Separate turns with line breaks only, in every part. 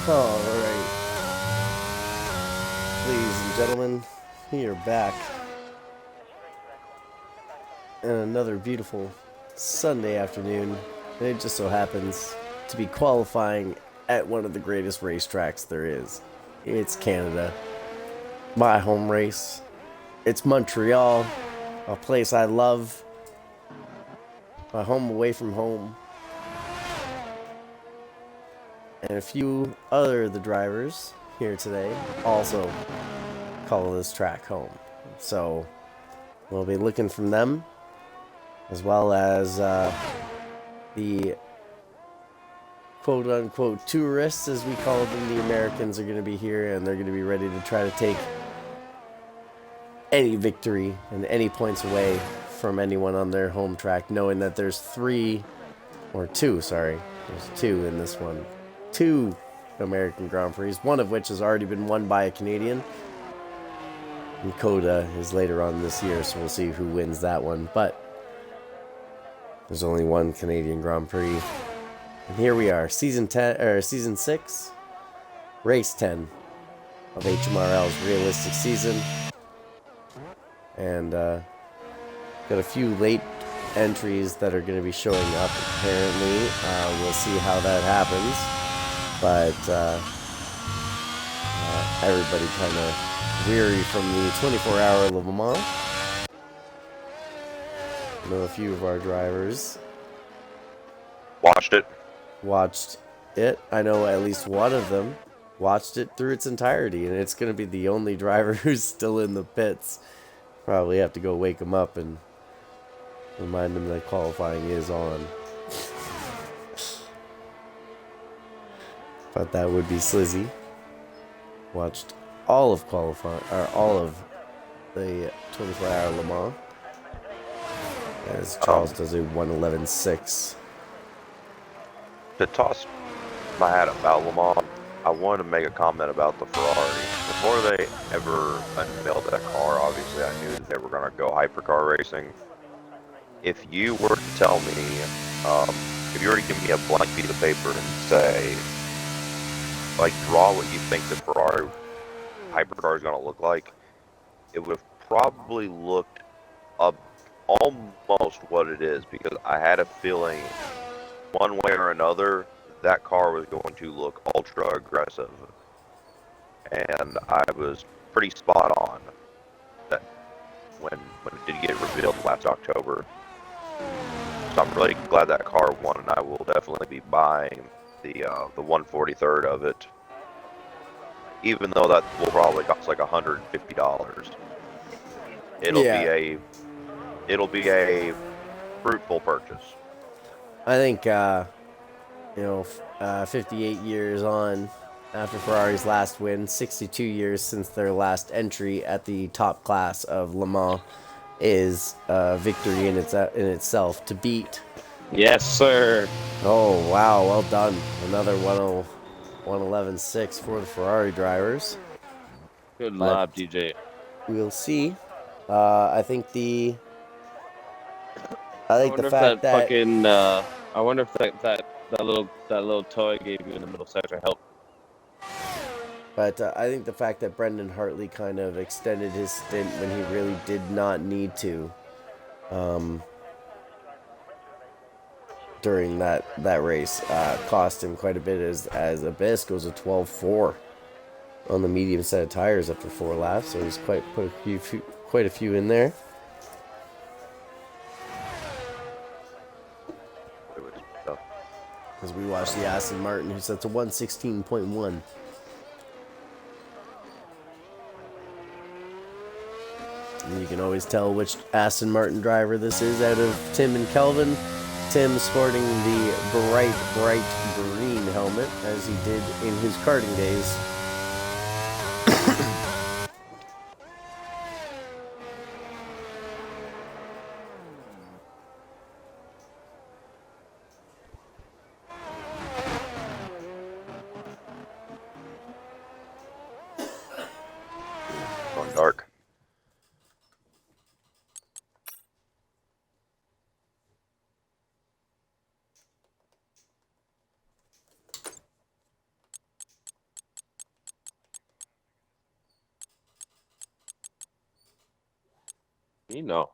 All right, ladies and gentlemen, we are back in another beautiful Sunday afternoon, and it just so happens to be qualifying at one of the greatest racetracks there is. It's Canada, my home race. It's Montreal, a place I love, my home away from home, and a few other of the drivers here today also call this track home. So we'll be looking from them, as well as the quote-unquote tourists, as we call them. The Americans are going to be here, and they're going to be ready to try to take any victory and any points away from anyone on their home track, knowing that there's there's two in this one. Two American Grand Prix, one of which has already been won by a Canadian. And Coda is later on this year, so we'll see who wins that one. But there's only one Canadian Grand Prix. And here we are, season 6, race 10 of HMRL's realistic season. And got a few late entries that are going to be showing up, apparently. We'll see how that happens. But everybody kind of weary from the 24-hour Le Mans. I know a few of our drivers
watched
it. I know at least one of them watched it through its entirety, and it's going to be the only driver who's still in the pits. Probably have to go wake him up and remind him that qualifying is on. But that would be Slizzy. Watched all of the 24-hour Le Mans, as Charles does a 1:11.6.
To toss my hat about Le Mans, I wanted to make a comment about the Ferrari. Before they ever unveiled that car, obviously I knew that they were going to go hypercar racing. If you were to tell me, if you were to give me a blank piece of paper and say, like, draw what you think the Ferrari hypercar is going to look like, it would have probably looked up almost what it is, because I had a feeling one way or another that car was going to look ultra aggressive, and I was pretty spot on that when it did get revealed last October. So I'm really glad that car won, and I will definitely be buying the 143rd of it, even though that will probably cost like $150. It'll be a fruitful purchase.
I think 58 years on after Ferrari's last win, 62 years since their last entry at the top class of Le Mans, is a victory in itself to beat.
Yes, sir.
Oh, wow, well done. Another 1:11.6 for the Ferrari drivers.
Good lob, DJ.
We'll see. I think the fact that
fucking I wonder if that little toy gave you in the middle section helped.
But I think the fact that Brendan Hartley kind of extended his stint when he really did not need to, during that race, cost him quite a bit, as Abyss goes a 12.4 on the medium set of tires after 4 laps, so he's quite a few in there. As we watch the Aston Martin, who sets a 1:16.1. And you can always tell which Aston Martin driver this is out of Tim and Kelvin. Tim sporting the bright green helmet, as he did in his karting days.
Going dark.
You know.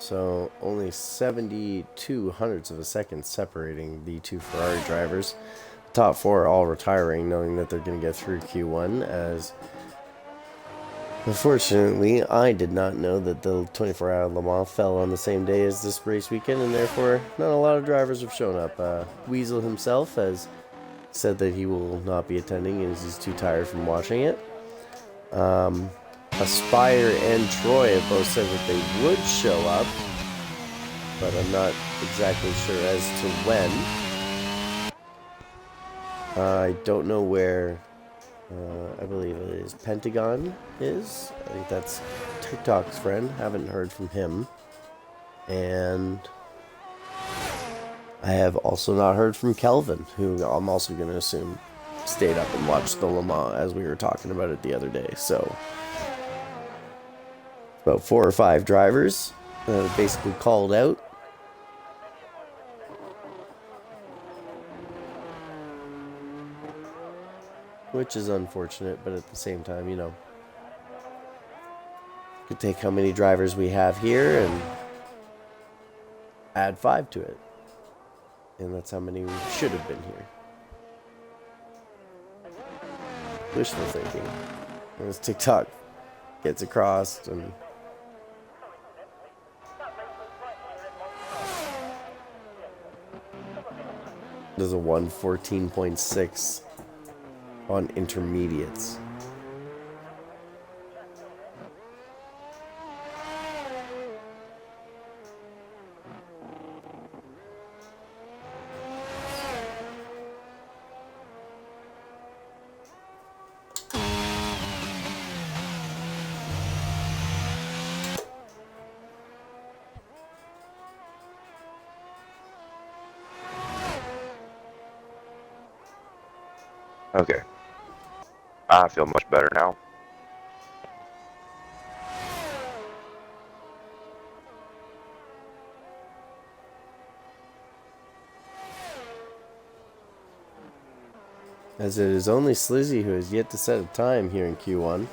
So only 72 hundredths of a second separating the two Ferrari drivers. Top four all retiring, knowing that they're going to get through Q1. As unfortunately, I did not know that the 24 Hour Le Mans fell on the same day as this race weekend, and therefore not a lot of drivers have shown up. Weasel himself has said that he will not be attending as he's too tired from watching it. Aspire and Troy have both said that they would show up, but I'm not exactly sure as to when. I don't know where, I believe it is Pentagon is. I think that's TikTok's friend. Haven't heard from him. And I have also not heard from Kelvin, who I'm also going to assume stayed up and watched the Le Mans as we were talking about it the other day. So about 4 or 5 drivers basically called out. Which is unfortunate, but at the same time, you know, you could take how many drivers we have here and add 5 to it. And that's how many should have been here. Wishful thinking. As TikTok gets across and there's a 114.6 on intermediates.
Okay. I feel much better now.
As it is only Slizzy who has yet to set a time here in Q1.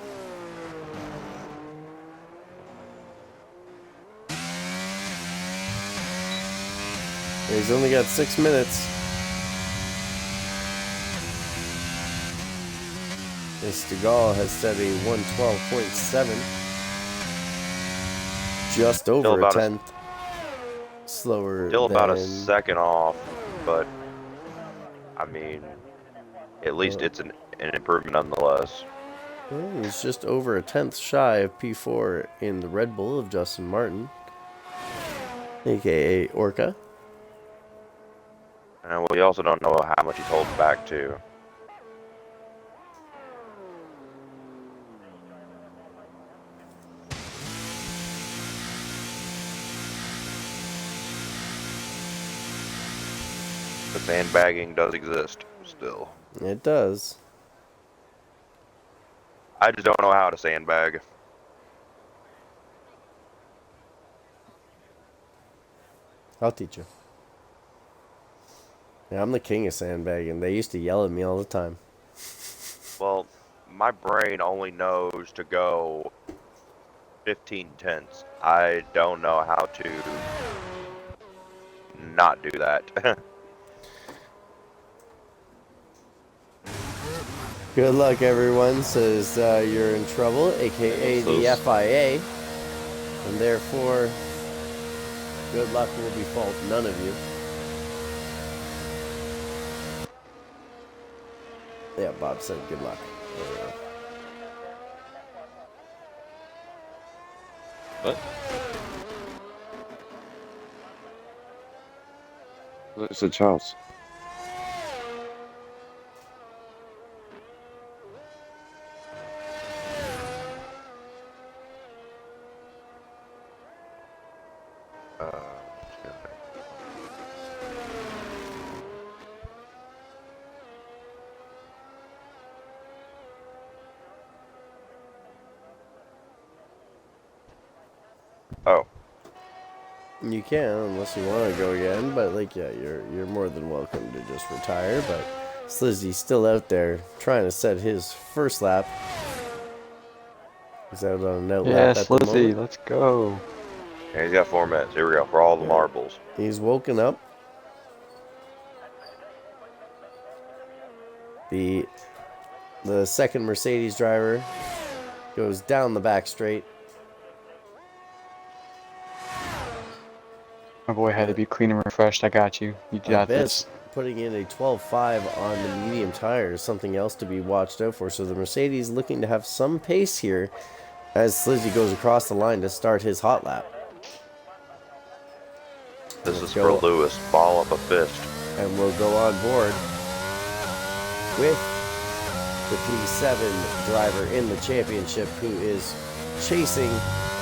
He's only got 6 minutes. Stegall has set a 112.7. Just over a tenth slower
Still
than...
about a second off, but I mean, at least it's an improvement nonetheless.
Well, he's just over a tenth shy of P4 in the Red Bull of Justin Martin, aka Orca.
And we also don't know how much he's holding back to. The sandbagging does exist still.
It does.
I just don't know how to sandbag.
I'll teach you. Yeah, I'm the king of sandbagging. They used to yell at me all the time.
Well, my brain only knows to go 15 tenths. I don't know how to not do that.
Good luck, everyone, says you're in trouble, aka the FIA. And therefore, good luck will befall none of you. Yeah, Bob said good luck.
What? What said Charles?
You can, unless you want to go again. But like, yeah, you're more than welcome to just retire. But Slizzy's still out there trying to set his first lap. He's out on an out lap at the
Lizzie,
moment.
let's go.
And he's got 4 minutes. Here we go for all the marbles.
He's woken up. The second Mercedes driver goes down the back straight.
My boy had to be clean and refreshed. I got you. You got this.
Putting in a 12.5 on the medium tire is something else to be watched out for. So the Mercedes looking to have some pace here as Slizzy goes across the line to start his hot lap.
This is for Lewis. Ball up a fist.
And we'll go on board with the P7 driver in the championship, who is chasing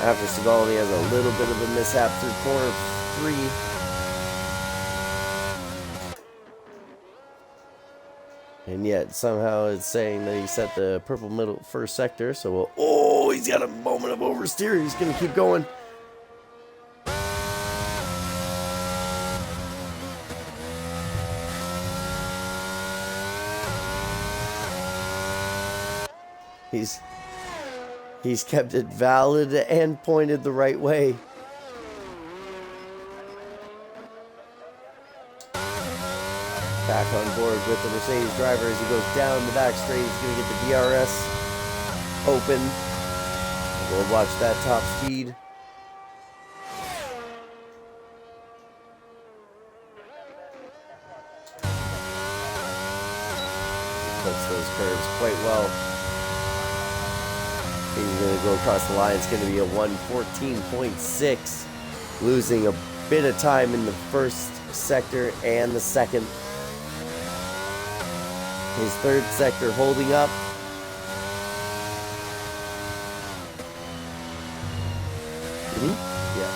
after Sigalny has a little bit of a mishap through corner 3. And yet somehow it's saying that he set the purple middle first sector. So we'll, oh, he's got a moment of oversteer. He's going to keep going. He's kept it valid and pointed the right way. Back on board with the Mercedes driver as he goes down the back straight. He's going to get the DRS open. We'll watch that top speed. Puts those curves quite well. He's going to go across the line. It's going to be a 1:14.6, losing a bit of time in the first sector and the second. His third sector holding up. Yes.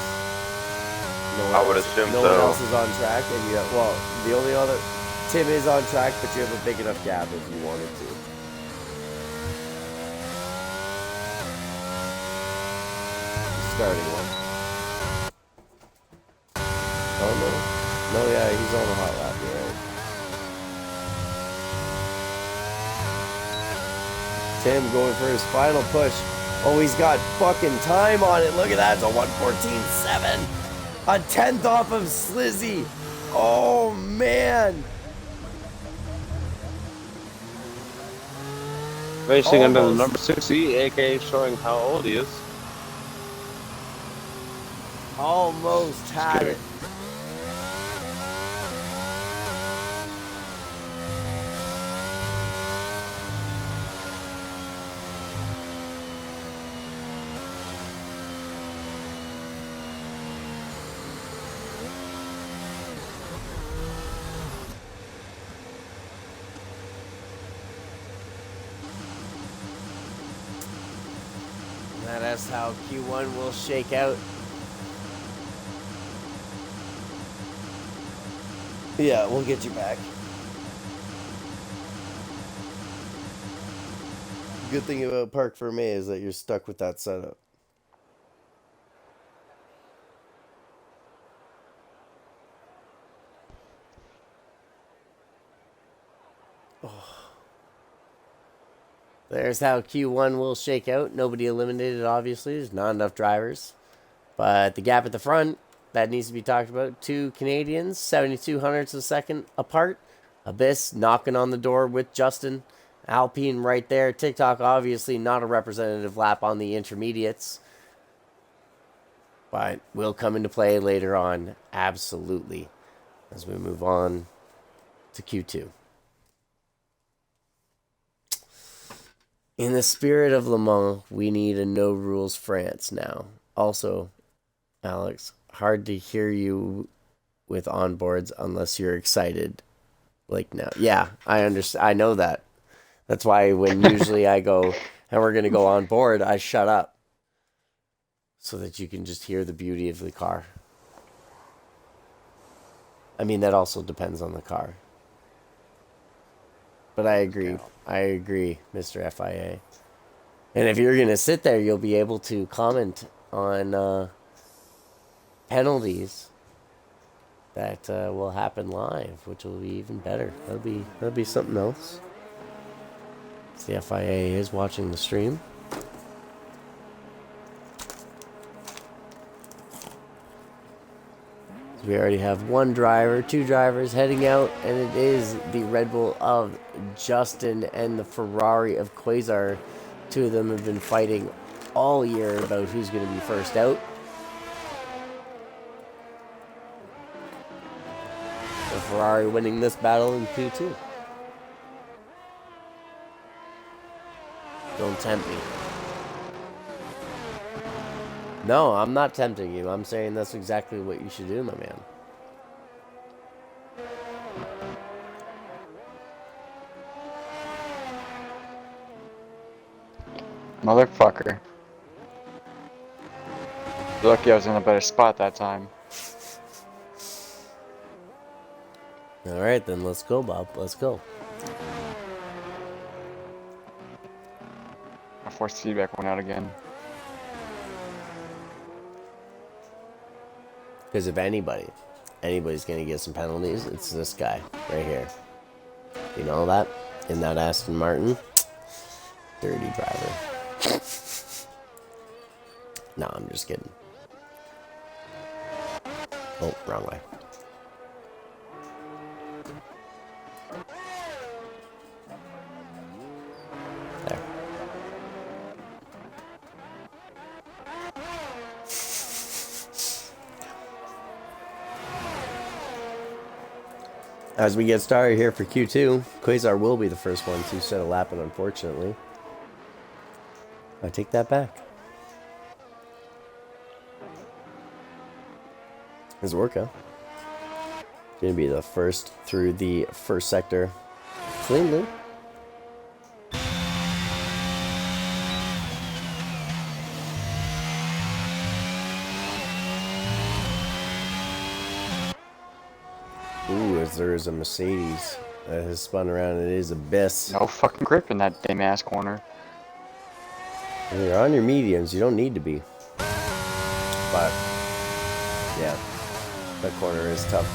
I would assume
no
so.
one else is on track, and you have, well, the only other Tim is on track, but you have a big enough gap if you wanted to. Starting one. Oh no. No, yeah, he's on a hot lap, you're right. Tim going for his final push. Oh, he's got fucking time on it. Look at that. It's a 1:14.7. A 10th off of Slizzy. Oh, man.
Racing under the
Almost.
number 60, aka showing how old he is.
Almost had it. That's how Q1 will shake out. Yeah, we'll get you back. Good thing about Park for me is that you're stuck with that setup. There's how Q1 will shake out. Nobody eliminated, obviously. There's not enough drivers. But the gap at the front, that needs to be talked about. 2 Canadians, 72 hundredths of a second apart. Abyss knocking on the door with Justin. Alpine right there. TikTok, obviously, not a representative lap on the intermediates. But will come into play later on. Absolutely. As we move on to Q2. In the spirit of Le Mans, we need a no rules France now. Also, Alex, hard to hear you with onboards unless you're excited. Like now. Yeah, I understand. I know that. That's why when usually I go, and we're going to go on board, I shut up. So that you can just hear the beauty of the car. I mean, that also depends on the car. But I agree. I agree, Mr. FIA. And if you're going to sit there, you'll be able to comment on penalties that will happen live, which will be even better. That'll be something else. The FIA is watching the stream. We already have one driver, two drivers heading out, and it is the Red Bull of Justin and the Ferrari of Quasar. Two of them have been fighting all year about who's going to be first out. The Ferrari winning this battle in Q2. Don't tempt me. No, I'm not tempting you. I'm saying that's exactly what you should do, my man.
Motherfucker. Lucky I was in a better spot that time.
Alright, then let's go, Bob. Let's go.
My forced feedback went out again.
Because if anybody's going to get some penalties, it's this guy right here. You know that? In that Aston Martin? Dirty driver. No, I'm just kidding. Oh, wrong way. There. As we get started here for Q2, Quasar will be the first one to set a lap, and unfortunately, I take that back. His workout. Gonna be the first through the first sector cleanly. Ooh, as there is a Mercedes that has spun around, it is Abyss.
No fucking grip in that damn ass corner.
When you're on your mediums, you don't need to be. But, yeah, that corner is tough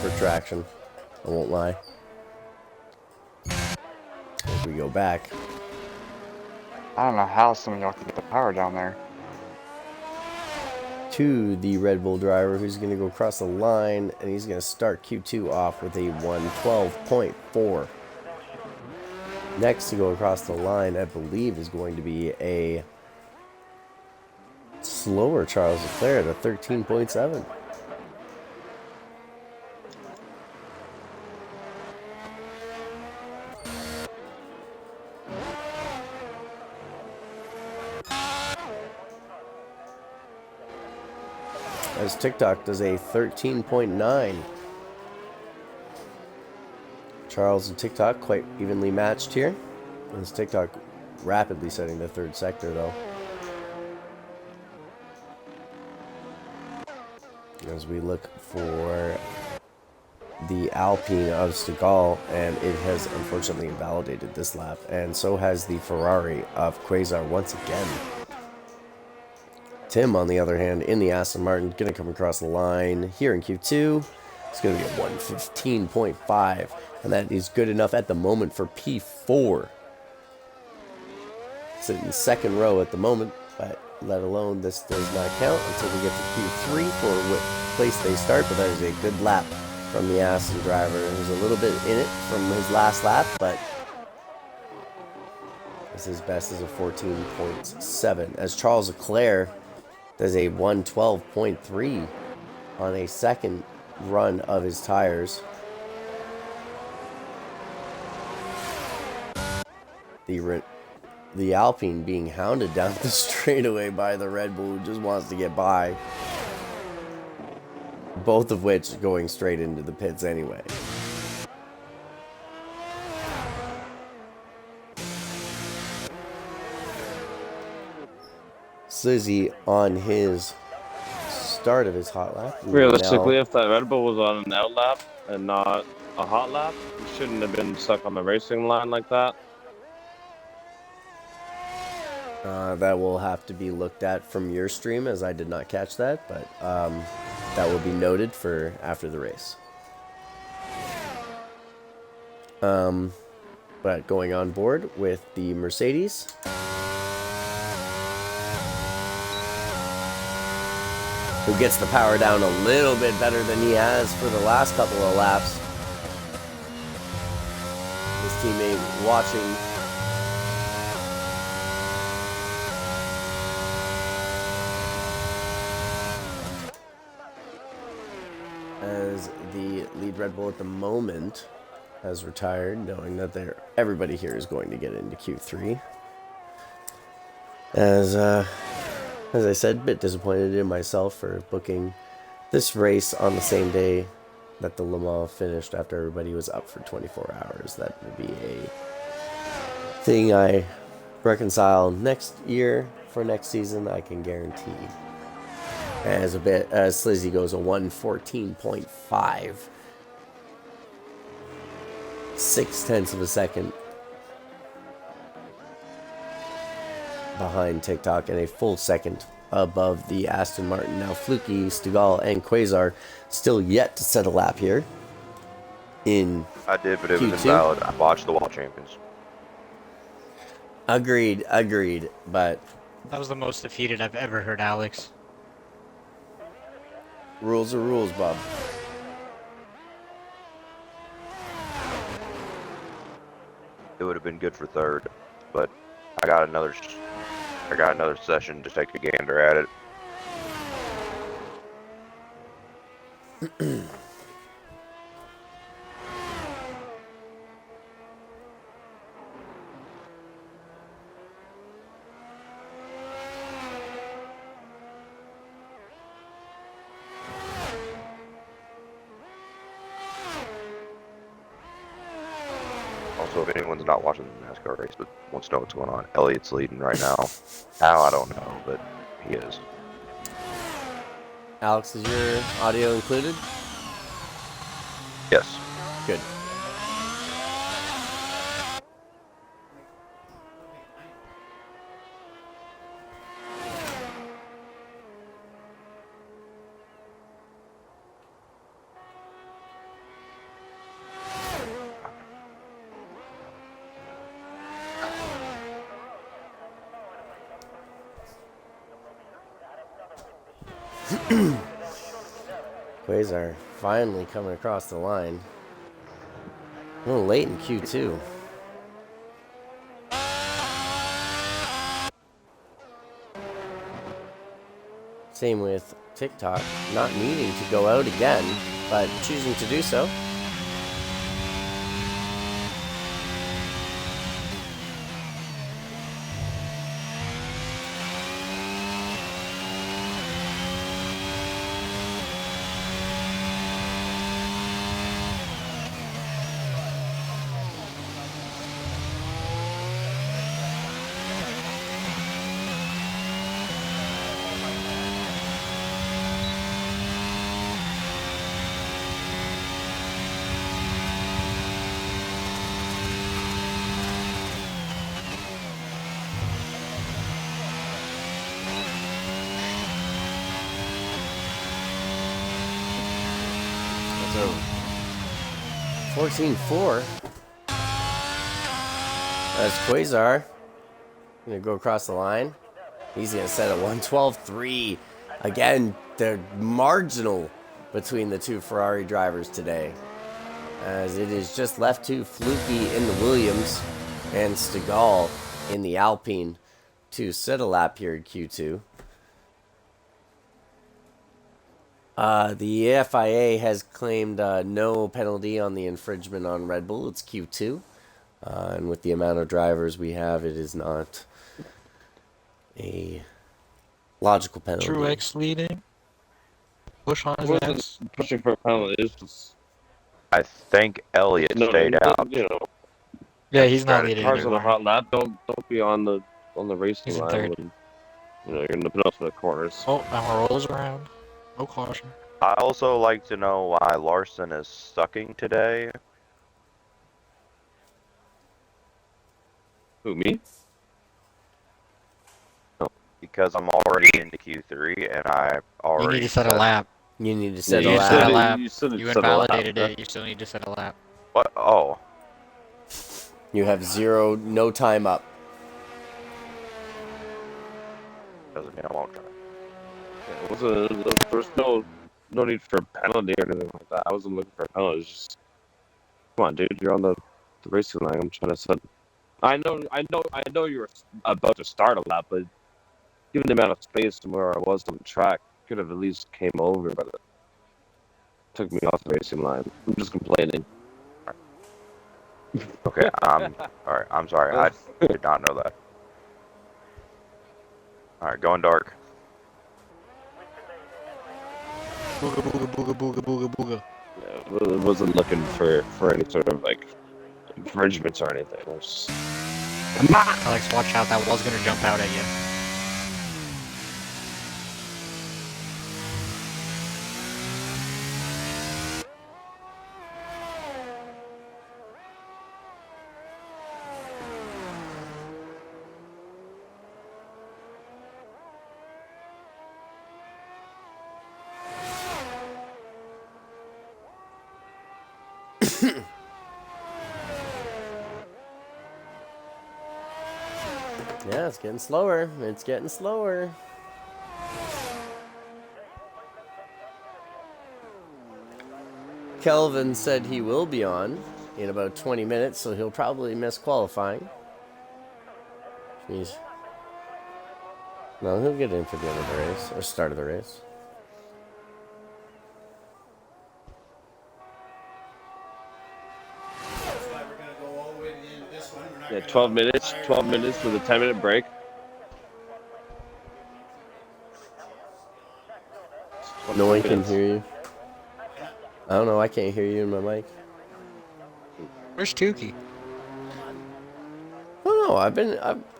for traction. I won't lie. As we go back.
I don't know how some of y'all can get the power down there.
To the Red Bull driver who's going to go across the line, and he's going to start Q2 off with a 112.4. Next to go across the line, I believe, is going to be a slower Charles Leclerc at a 13.7. As TikTok does a 13.9. Charles and TikTok quite evenly matched here. As TikTok rapidly setting the third sector though. As we look for the Alpine of Stegall, and it has unfortunately invalidated this lap, and so has the Ferrari of Quasar once again. Tim, on the other hand, in the Aston Martin, going to come across the line here in Q2. It's going to be a 115.5, and that is good enough at the moment for P4. Sitting second row at the moment, but let alone this does not count until we get to Q3 for what place they start, but that is a good lap from the Aston driver. There's a little bit in it from his last lap, but his best is a 14.7. As Charles Leclerc does a 112.3 on a second run of his tires. The Alpine being hounded down the straightaway by the Red Bull, who just wants to get by. Both of which going straight into the pits anyway. Slizzy on his start of his hot lap.
Realistically, if that Red Bull was on an out lap and not a hot lap, he shouldn't have been stuck on the racing line like that.
That will have to be looked at from your stream, as I did not catch that, but that will be noted for after the race. But going on board with the Mercedes. Who gets the power down a little bit better than he has for the last couple of laps. His teammate watching. As the lead Red Bull at the moment has retired, knowing that everybody here is going to get into Q3. As I said, a bit disappointed in myself for booking this race on the same day that the Le Mans finished after everybody was up for 24 hours. That will be a thing I reconcile next year for next season, I can guarantee. As Slizzy goes a 1:14.5. 0.6 of a second behind TikTok and a full second above the Aston Martin. Now Fluky, Stegall, and Quasar still yet to set a lap here in
I did, but it
Q2.
was invalid. I watched the Wall Champions.
Agreed, but
That was the most defeated I've ever heard Alex.
rules are rules, Bob.
It would have been good for third, but I got another session to take a gander at it. Also, if anyone's not watching the NASCAR race but wants to know what's going on, Elliott's leading right now. How, I don't know, but he is.
Alex, is your audio included?
Yes.
Good. Quasar finally coming across the line. A little late in Q2. Same with TikTok, not needing to go out again, but choosing to do so. So 14-4. That's Quasar. Gonna go across the line. He's gonna set a 1:12.3. Again, they're marginal between the two Ferrari drivers today, as it is just left to Fluky in the Williams and Stegall in the Alpine to set a lap here in Q2. The FIA has claimed no penalty on the infringement on Red Bull. It's Q2. And with the amount of drivers we have, it is not a logical penalty.
Truex leading. Push on his ass.
Pushing for a penalty is just...
I think Elliott stayed out.
You know,
Yeah, he's not
Strategy.
leading
cars on a
anymore.
hot lap. Don't be on the racing
He's in
line
third.
when you're in the penultimate corners.
Oh, now rolls around. No caution.
I also like to know why Larson is sucking today.
Who, me?
Because I'm already into Q3 and I
You
already
need to set a lap.
You need to set
Yeah,
a
You
you
set a
lap.
said
lap.
you said
You
it's set a lap.
invalidated it. You still need to set a lap.
What? Oh,
You have no time up.
doesn't mean I won't try.
There was no need for a penalty or anything like that. I wasn't looking for a penalty. It's just, come on, dude, you're on the racing line. I'm trying to set. I know you were about to start a lap, but given the amount of space from where I was on the track, could have at least came over, but it took me off the racing line. I'm just complaining.
Okay, all right. I'm sorry. I did not know that. All right, going dark.
Booga booga booga booga booga booga.
Yeah, I wasn't looking for any sort of like infringements or anything. It was
Alex, watch out. That wall's gonna jump out at you.
Yeah, it's getting slower. It's getting slower. Kelvin said he will be on in about 20 minutes, so he'll probably miss qualifying. Jeez. No, he'll get in for the end of the race, or start of the race.
yeah, 12 minutes. 12 minutes with a 10-minute break.
No one can hear you. I don't know, I can't hear you in my mic.
Where's Tukey?
I don't know, I've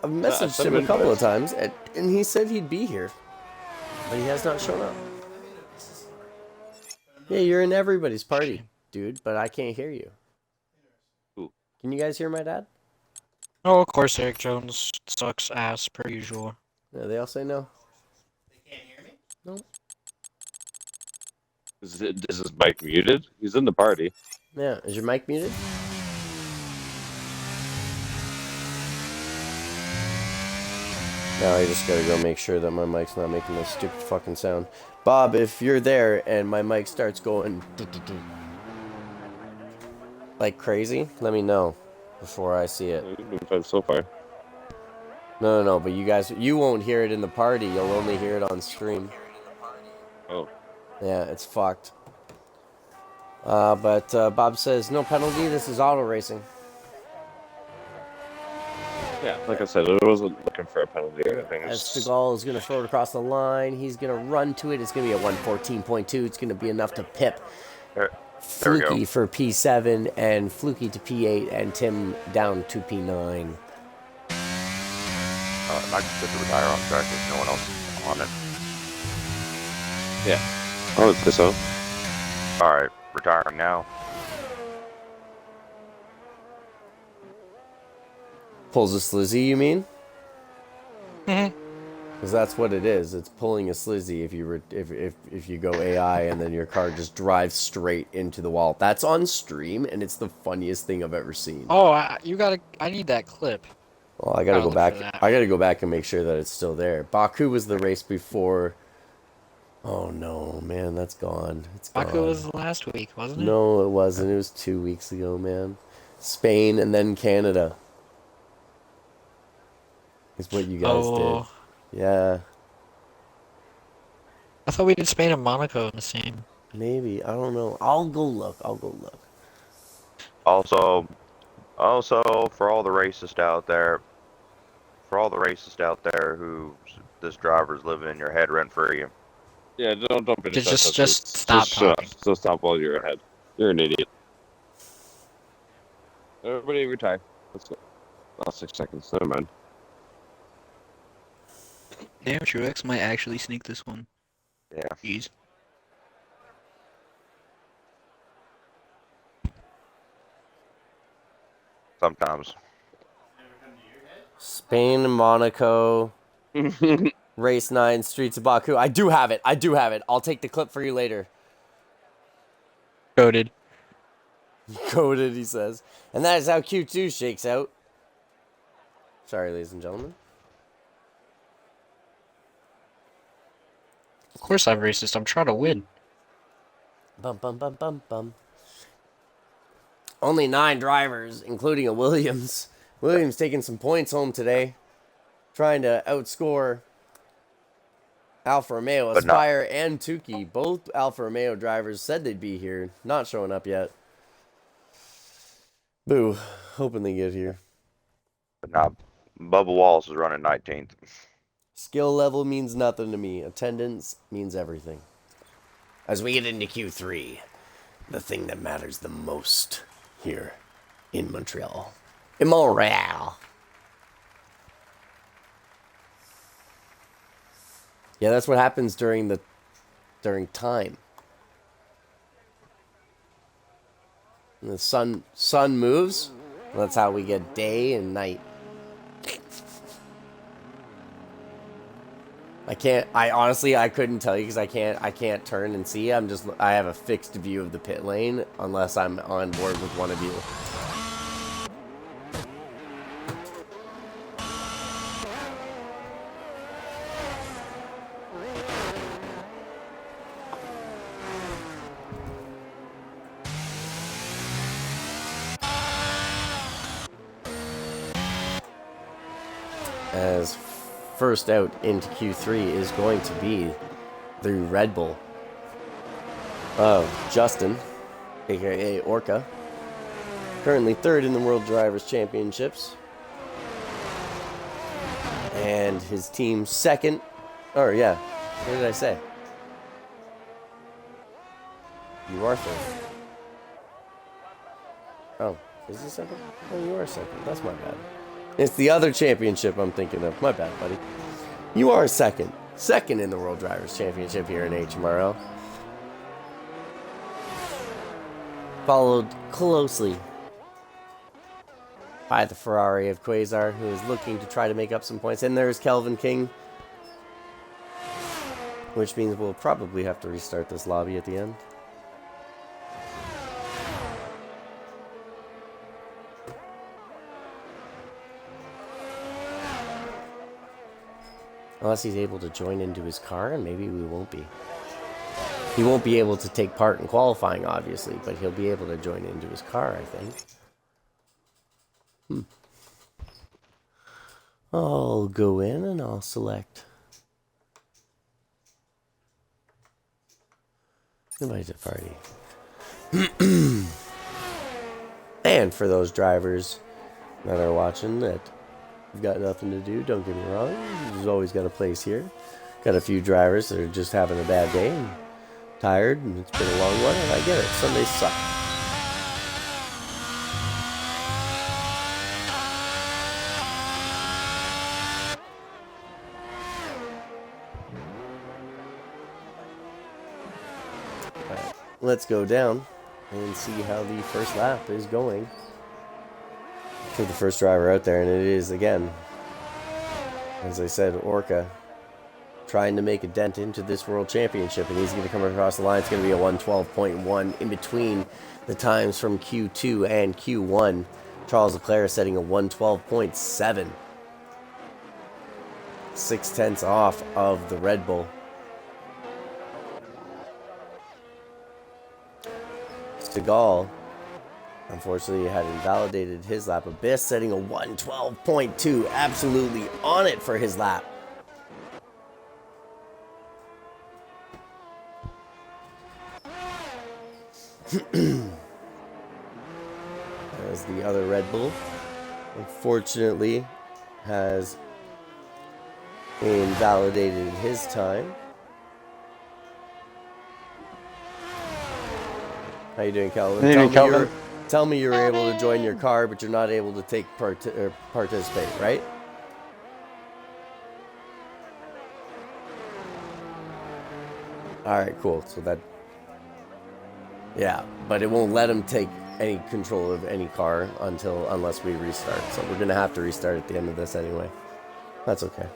messaged him a couple of times, and he said he'd be here. But he has not shown up. Yeah, you're in everybody's party, dude, but I can't hear you.
Ooh.
Can you guys hear my dad?
Oh, of course, Eric Jones sucks ass per usual.
Yeah, they all say no. No.
Is his mic muted? He's in the party.
Yeah, is your mic muted? Now I just gotta go make sure that my mic's not making this stupid fucking sound. Bob, if you're there and my mic starts going like crazy, let me know before I see it.
He's been fine so far.
No, but you won't hear it in the party. You'll only hear it on stream.
Oh.
Yeah, it's fucked. But Bob says, no penalty, this is auto racing.
Yeah, like I said, I wasn't looking for a penalty or anything.
Estigal is going to throw it across the line. He's going to run to it. It's going to be a 114.2. It's going to be enough to pip
There we go.
Fluky for P7 and Fluky to P8 and Tim down to P9.
I just get to retire on track if no one else is on it.
Yeah, I would say so.
All right, retiring now.
Pulls a slizzy, you mean?
Mm-hmm.
Because that's what it is. It's pulling a slizzy if you go AI and then your car just drives straight into the wall. That's on stream, and it's the funniest thing I've ever seen.
Oh, I need that clip.
Well, I gotta go
look
back.
for that.
I gotta go back and make sure that it's still there. Baku was the race before. Oh no, man, that's gone. It's gone.
Baku was last week, wasn't it?
No, it wasn't. It was 2 weeks ago, man. Spain and then Canada. Is what you guys did. Yeah.
I thought we did Spain and Monaco in the same.
Maybe. I don't know. I'll go look.
Also, for all the racists out there, who this driver's living in your head rent free.
Yeah, don't be
Just stop talking.
Just stop while you're ahead. You're an idiot. Everybody retire. Let's go. Last 6 seconds. Never mind.
Damn, Truex might actually sneak this one.
Yeah.
Jeez.
Sometimes.
Spain and Monaco. Race 9, Streets of Baku. I do have it. I'll take the clip for you later.
Coded.
Coded, he says. And that is how Q2 shakes out. Sorry, ladies and gentlemen.
Of course I'm racist. I'm trying to win.
Bum, bum, bum, bum, bum. Only 9 drivers, including a Williams. Williams taking some points home today. Trying to outscore Alfa Romeo. Aspire and Tukey. Both Alfa Romeo drivers said they'd be here. Not showing up yet. Boo. Hoping they get here.
But now, Bubba Wallace is running 19th.
Skill level means nothing to me. Attendance means everything. As we get into Q3, the thing that matters the most here in Montreal. In Montreal. Yeah, that's what happens during time. And the sun moves. That's how we get day and night. I honestly couldn't tell you because I can't turn and see. I have a fixed view of the pit lane unless I'm on board with one of you. As first out into Q3 is going to be the Red Bull of Justin, aka Orca. Currently third in the World Drivers' Championships. And his team second. Oh, yeah. What did I say? You are third. Oh, is he second? Oh, you are second. That's my bad. It's the other championship I'm thinking of. My bad, buddy. You are second. Second in the World Drivers' Championship here in HMRL. Followed closely by the Ferrari of Quasar, who is looking to try to make up some points. And there's Kelvin King. Which means we'll probably have to restart this lobby at the end. Unless he's able to join into his car, and maybe we won't be. He won't be able to take part in qualifying, obviously, but he'll be able to join into his car, I think. I'll go in and I'll select. Invite to party. And for those drivers that are watching that have got nothing to do, don't get me wrong, there's always got a place here. Got a few drivers that are just having a bad day and tired, and it's been a long one, and I get it. Sundays suck. Alright, let's go down and see how the first lap is going for the first driver out there, and it is, again, as I said, Orca trying to make a dent into this World Championship, and he's going to come across the line. It's going to be a 112.1 in between the times from Q2 and Q1. Charles Leclerc setting a 112.7. 0.6 off of the Red Bull. Seagal, unfortunately, had invalidated his lap. Abyss setting a 112.2. Absolutely on it for his lap. As the other Red Bull, unfortunately, has invalidated his time. How you doing, Calvin? Tell me you were able to join your car, but you're not able to take participate, right? All right, cool. So that, yeah, but it won't let him take any control of any car unless we restart. So we're gonna have to restart at the end of this anyway. That's okay.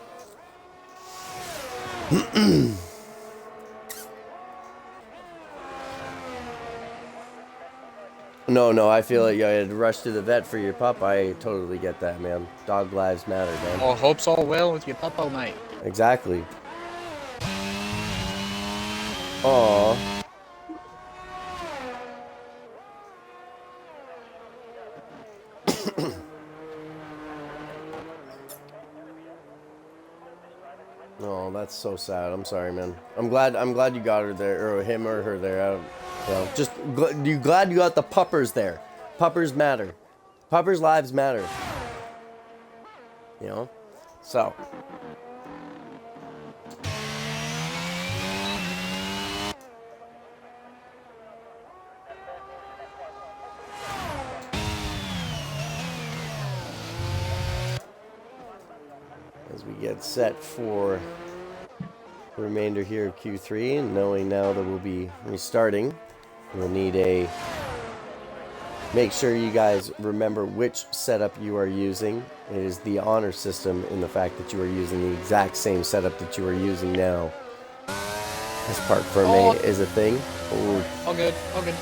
No, I feel like you had to rush to the vet for your pup. I totally get that, man. Dog lives matter, man.
All hope's all well with your pup all night.
Exactly. Aw. Oh, that's so sad. I'm sorry, man. I'm glad you got her there, or him or her there. I don't, just glad you got the puppers there. Puppers matter. Puppers' lives matter. You know? So. As we get set for the remainder here of Q3, and knowing now that we'll be restarting, we'll need a... Make sure you guys remember which setup you are using. It is the honor system in the fact that you are using the exact same setup that you are using now. This part for me is a thing. Ooh.
All good, all good.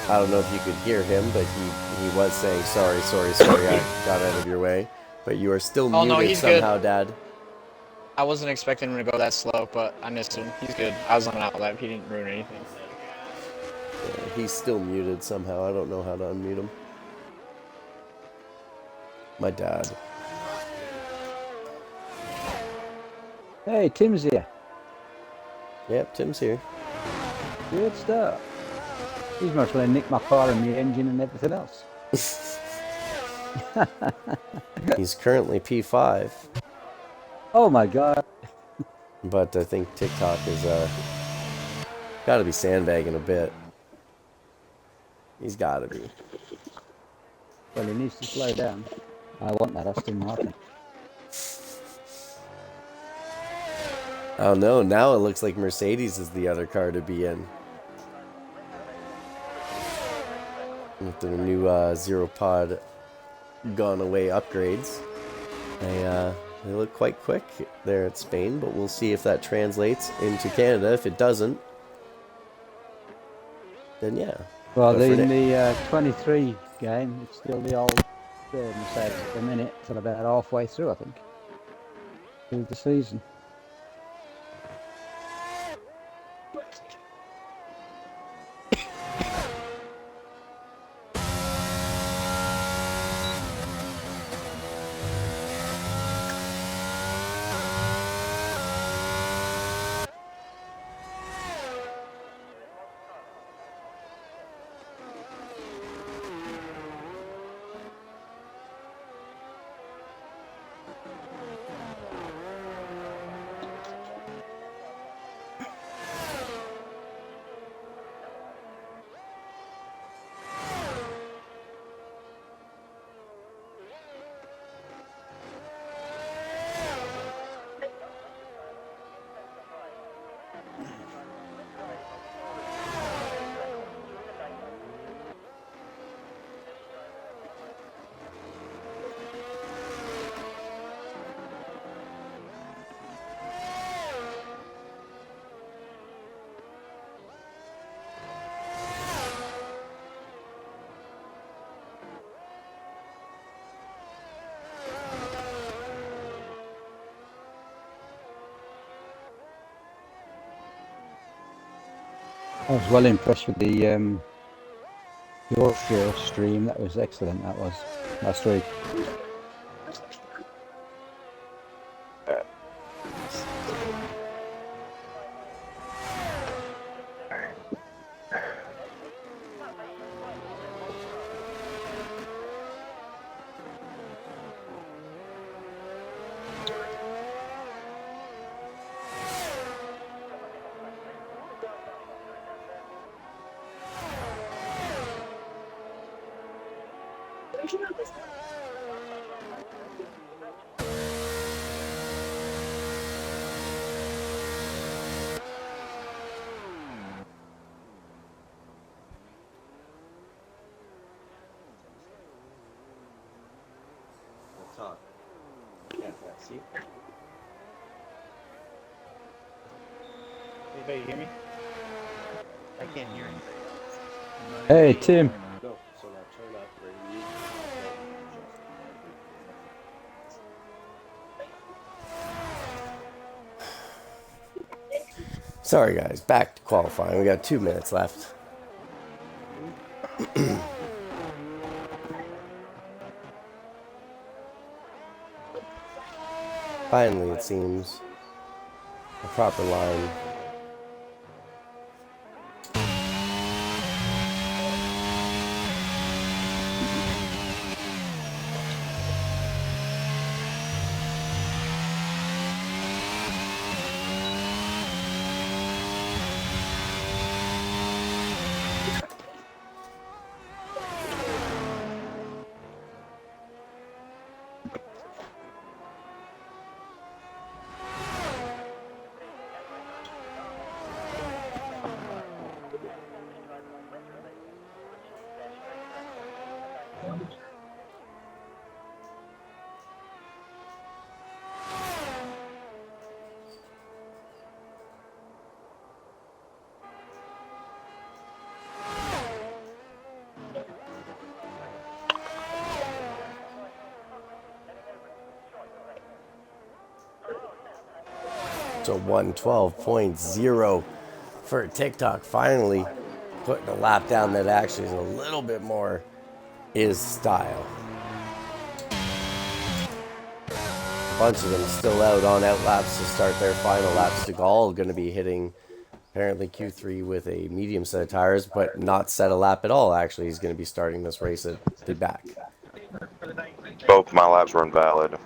I don't know if you could hear him, but he was saying sorry, I got out of your way. But you are still muted
No, he's
somehow,
good.
Dad.
I wasn't expecting him to go that slow, but I missed him. He's good. I was on an outlap. He didn't ruin anything.
Yeah, he's still muted somehow. I don't know how to unmute him. My dad.
Hey, Tim's here.
Yep, Tim's here.
Good stuff. He's much well nicked my car and my engine and everything else.
He's currently P5.
Oh my god.
But I think TikTok is got to be sandbagging a bit. He's got to be.
Well, he needs to slow down. I want that Aston Martin.
I don't know. Now it looks like Mercedes is the other car to be in. With the new Zero Pod gone away upgrades. They look quite quick there at Spain, but we'll see if that translates into Canada. If it doesn't, then yeah.
Well, in the 23 game, it's still the old Mercedes at the minute, till about halfway through, I think, through the season. I was well impressed with the Yorkshire stream. That was excellent. That was last week.
Anybody hear me? I can't hear anything.
Hey, Tim.
No, so now turn up radio.
Sorry, guys. Back to qualifying. We got 2 minutes left. Finally, it seems. A proper line. So 112.0 for TikTok. Finally putting a lap down that actually is a little bit more his style. A bunch of them still out on out laps to start their final laps. Seagal going to be hitting apparently Q3 with a medium set of tires, but not set a lap at all. Actually, he's going to be starting this race at the back.
Both my laps were invalid.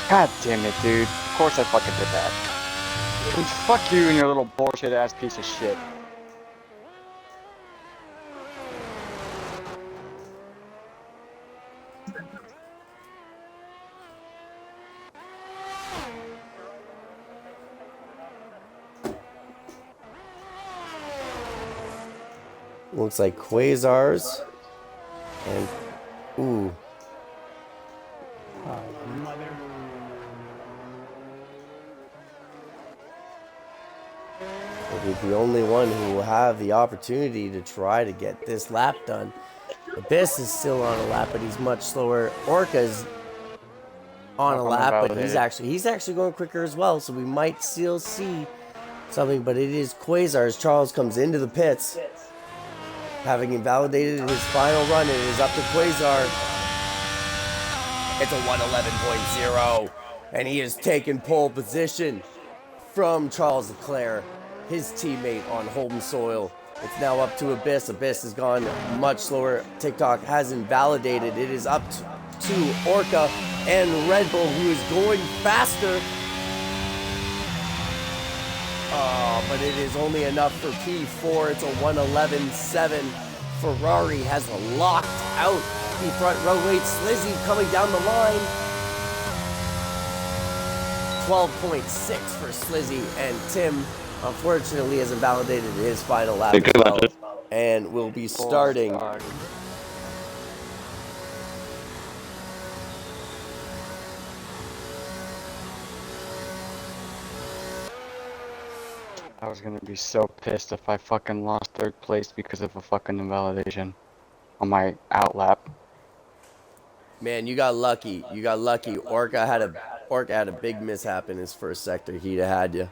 God damn it, dude. Of course I fucking did that. And fuck you and your little bullshit ass piece of shit.
Looks like Quasars and ooh. Will be the only one who will have the opportunity to try to get this lap done. Abyss is still on a lap, but he's much slower. Orca's on a lap, but he's actually going quicker as well. So we might still see something, but it is Quasars. Charles comes into the pits, having invalidated his final run. It is up to Quasar. It's a 111.0, and he has taken pole position from Charles Leclerc, his teammate on home soil. It's now up to Abyss. Abyss has gone much slower. TikTok has invalidated. It is up to Orca and Red Bull, who is going faster. But it is only enough for P4. It's a 111.7. Ferrari has locked out the front row. Wait, Slizzy coming down the line. 12.6 for Slizzy, and Tim unfortunately has invalidated his final lap as well, and will be starting.
I was gonna be so pissed if I fucking lost third place because of a fucking invalidation on my out lap.
Man, you got lucky. You got lucky. Orca had a big mishap in his first sector. He'd have had you.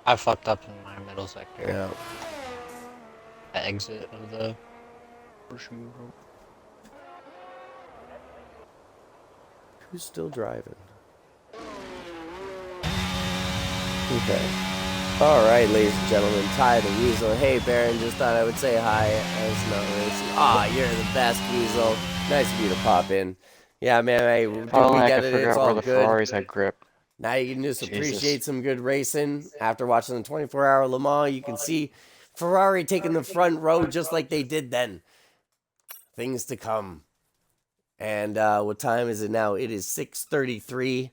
I fucked up in my middle sector.
Yeah.
The exit of the horseshoe rope.
Who's still driving? Okay. All right, ladies and gentlemen, Ty the Weasel. Hey, Baron, just thought I would say hi. It's not racing. Ah, you're the best, Weasel. Nice of you to pop in. Yeah, man, hey, we get it. It's all
the
good.
Ferraris had grip.
Now you can just appreciate some good racing. After watching the 24-hour Le Mans, you can see Ferrari taking the front row just like they did then. things to come. And what time is it now? It is 6:33.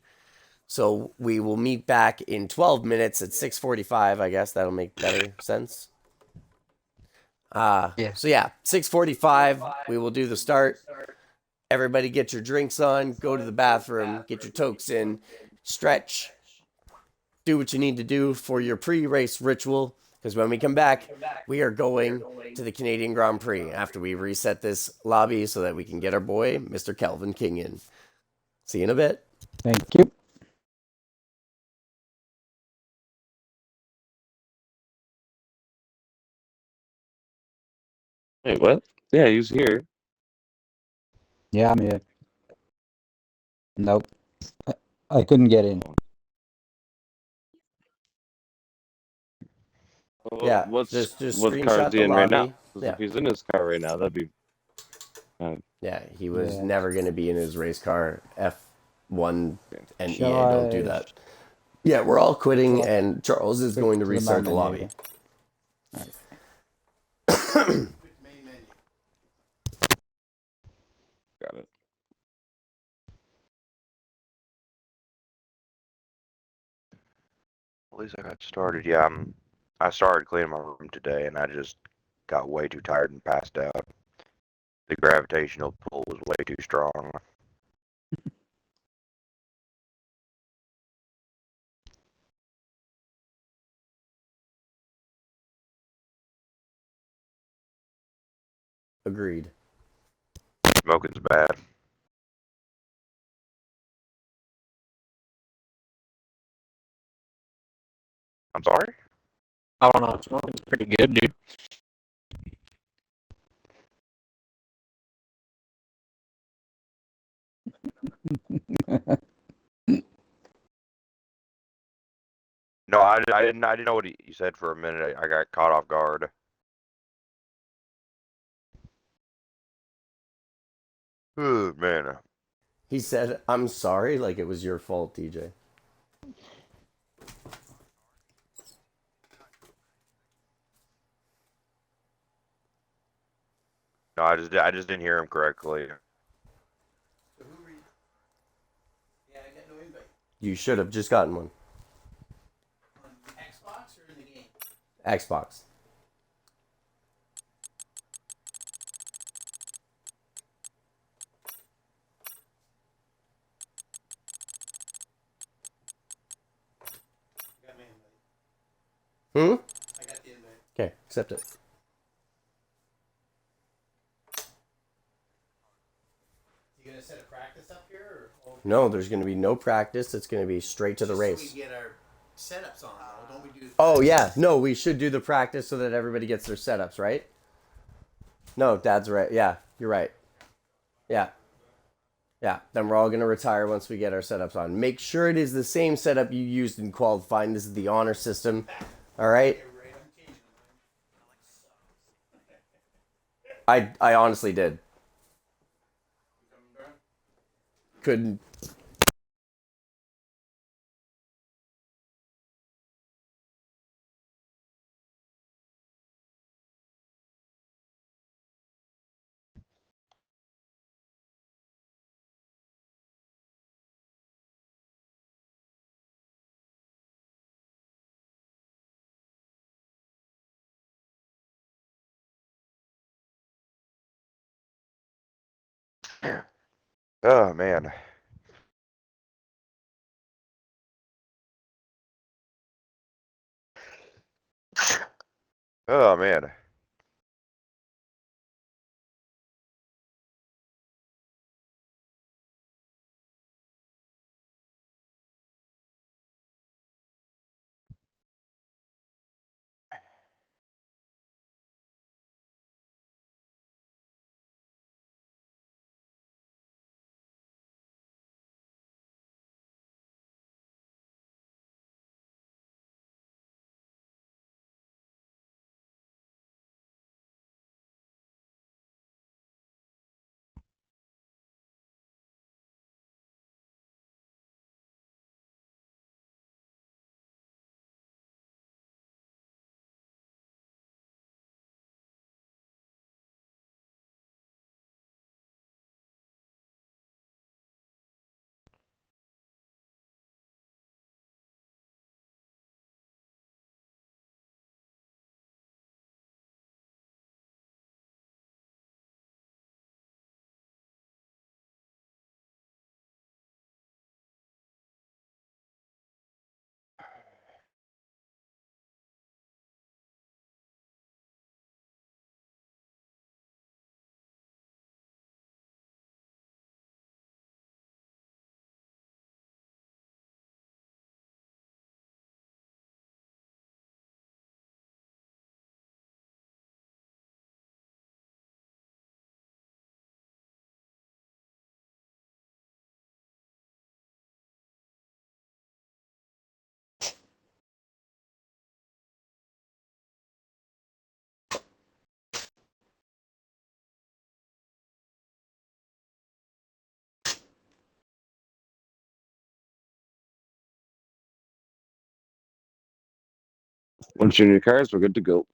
So we will meet back in 12 minutes at 6:45. I guess that'll make better sense.
Yeah.
So yeah, 6:45. We will do the start. Everybody get your drinks on. Go to the bathroom. Get your tokes in. Stretch. Do what you need to do for your pre-race ritual. Because when we come back, we are going to the Canadian Grand Prix after we reset this lobby so that we can get our boy, Mr. Kelvin King, in. See you in a bit.
Thank you.
Wait, what? Yeah, he was here.
Yeah, I'm here. Nope. I couldn't get in.
Well,
Yeah,
what's
just
what car is
screenshot
he
the
in right now?
lobby.
'Cause
Yeah.
if he's in his car right now, that'd be.
Yeah, he was
Yeah.
never going to be in his race car. F1 and
Shall
EA don't do
I-
that. Yeah, we're all quitting,
Shall I
and Charles is
Quick
going to
to the
restart the
main
lobby.
menu.
Got it.
At least I got started. Yeah, I started cleaning my room today, and I just got way too tired and passed out. The gravitational pull was way too strong.
Agreed.
Smoking's bad. I'm sorry?
I don't know. Smoking's pretty good, dude.
No, I didn't know what you said for a minute. I got caught off guard. Oh, man.
He said, I'm sorry, like it was your fault, DJ.
No, I just didn't hear him correctly.
You should have just gotten one.
On Xbox or in the game?
Xbox.
I got my invite.
Hmm?
I got the invite.
Okay, accept it.
You gonna set a practice up here, or
No, there's going to be no practice. It's going to be straight to the
just
race.
So we get our setups on, though. Don't we do?
Oh, yeah. No, we should do the practice so that everybody gets their setups, right? No, Dad's right. Yeah, you're right. Yeah. Yeah, then we're all going to retire once we get our setups on. Make sure it is the same setup you used in qualifying. This is the honor system. All right?
Right, I'm changing them.
I honestly did. Couldn't.
Oh, man. Oh, man.
Once you're in your cars, we're good to go.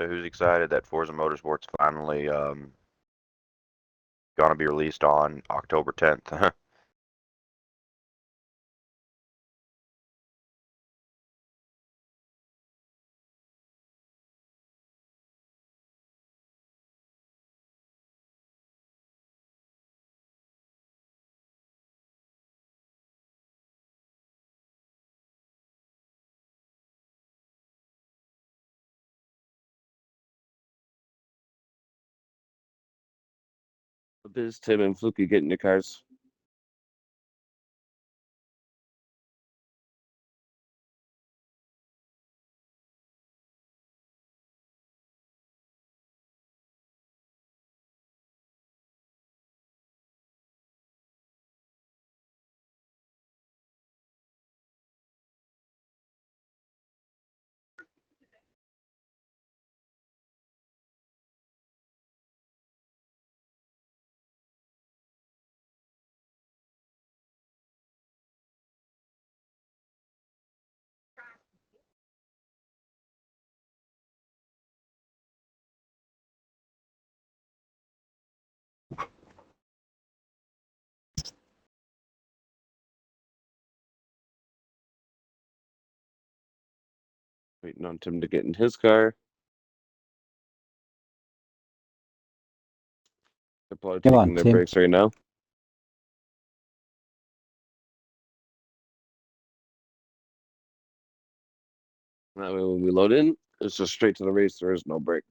So who's excited that Forza Motorsport's finally gonna be released on October 10th?
Biz, Tim, and Fluky get in your cars. Waiting on Tim to get in his car. They're probably
Come on,
taking their
Tim.
breaks right now. That way, when we load in, it's just straight to the race. There is no break.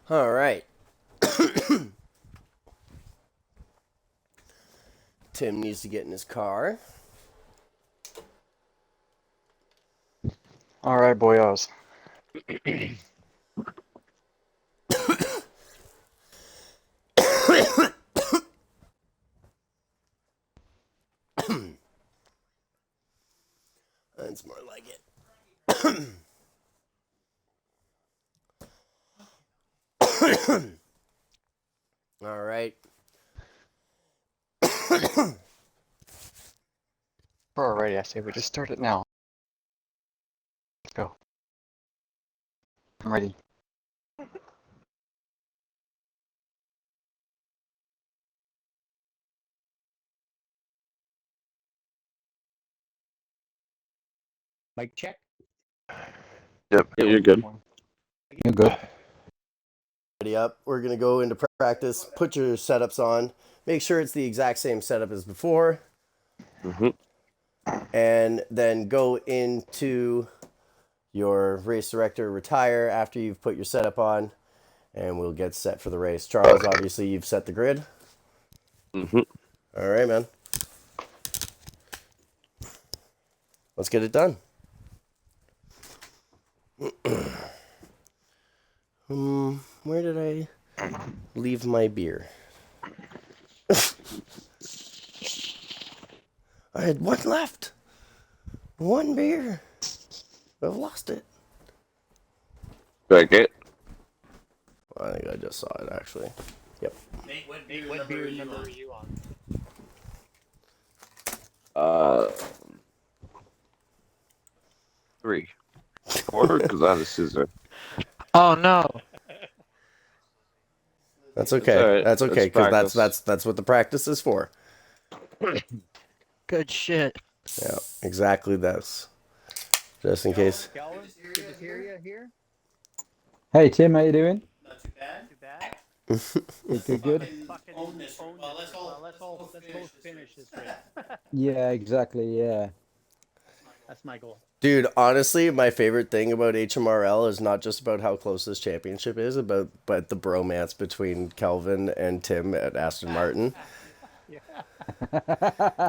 All right. Tim needs to get in his car.
All right, boyos.
That's more like it. All right.
Alrighty, I say we just start it now. Let's go. I'm ready.
Mic check.
Yep.
Yeah, you're good.
You're good.
Ready up. We're going to go into practice. Put your setups on. Make sure it's the exact same setup as before.
Mm-hmm.
And then go into your race director retire after you've put your setup on. And we'll get set for the race. Charles, obviously, you've set the grid.
Mm-hmm.
All right, man. Let's get it done. Where did I leave my beer? I had one left. One beer. I've lost it.
Back it.
I think I just saw it, actually. Yep.
Nate, what
Hey,
beer
what
number
beer
are you
number
on?
are you on?
3. 4, because I have a scissor.
Oh no.
That's okay.
alright.
That's okay,
It's
because
practice.
that's what the practice is for.
Good shit.
Yeah, exactly this. Just in case.
Calvin, good to hear you here. Hey Tim, how you doing?
Not too bad.
Too bad. Good.
Fucking own this. Well, let's all finish this race.
Yeah, exactly. Yeah.
That's my goal.
Dude, honestly, my favorite thing about HMRL is not just about how close this championship is, but the bromance between Kelvin and Tim at Aston Martin.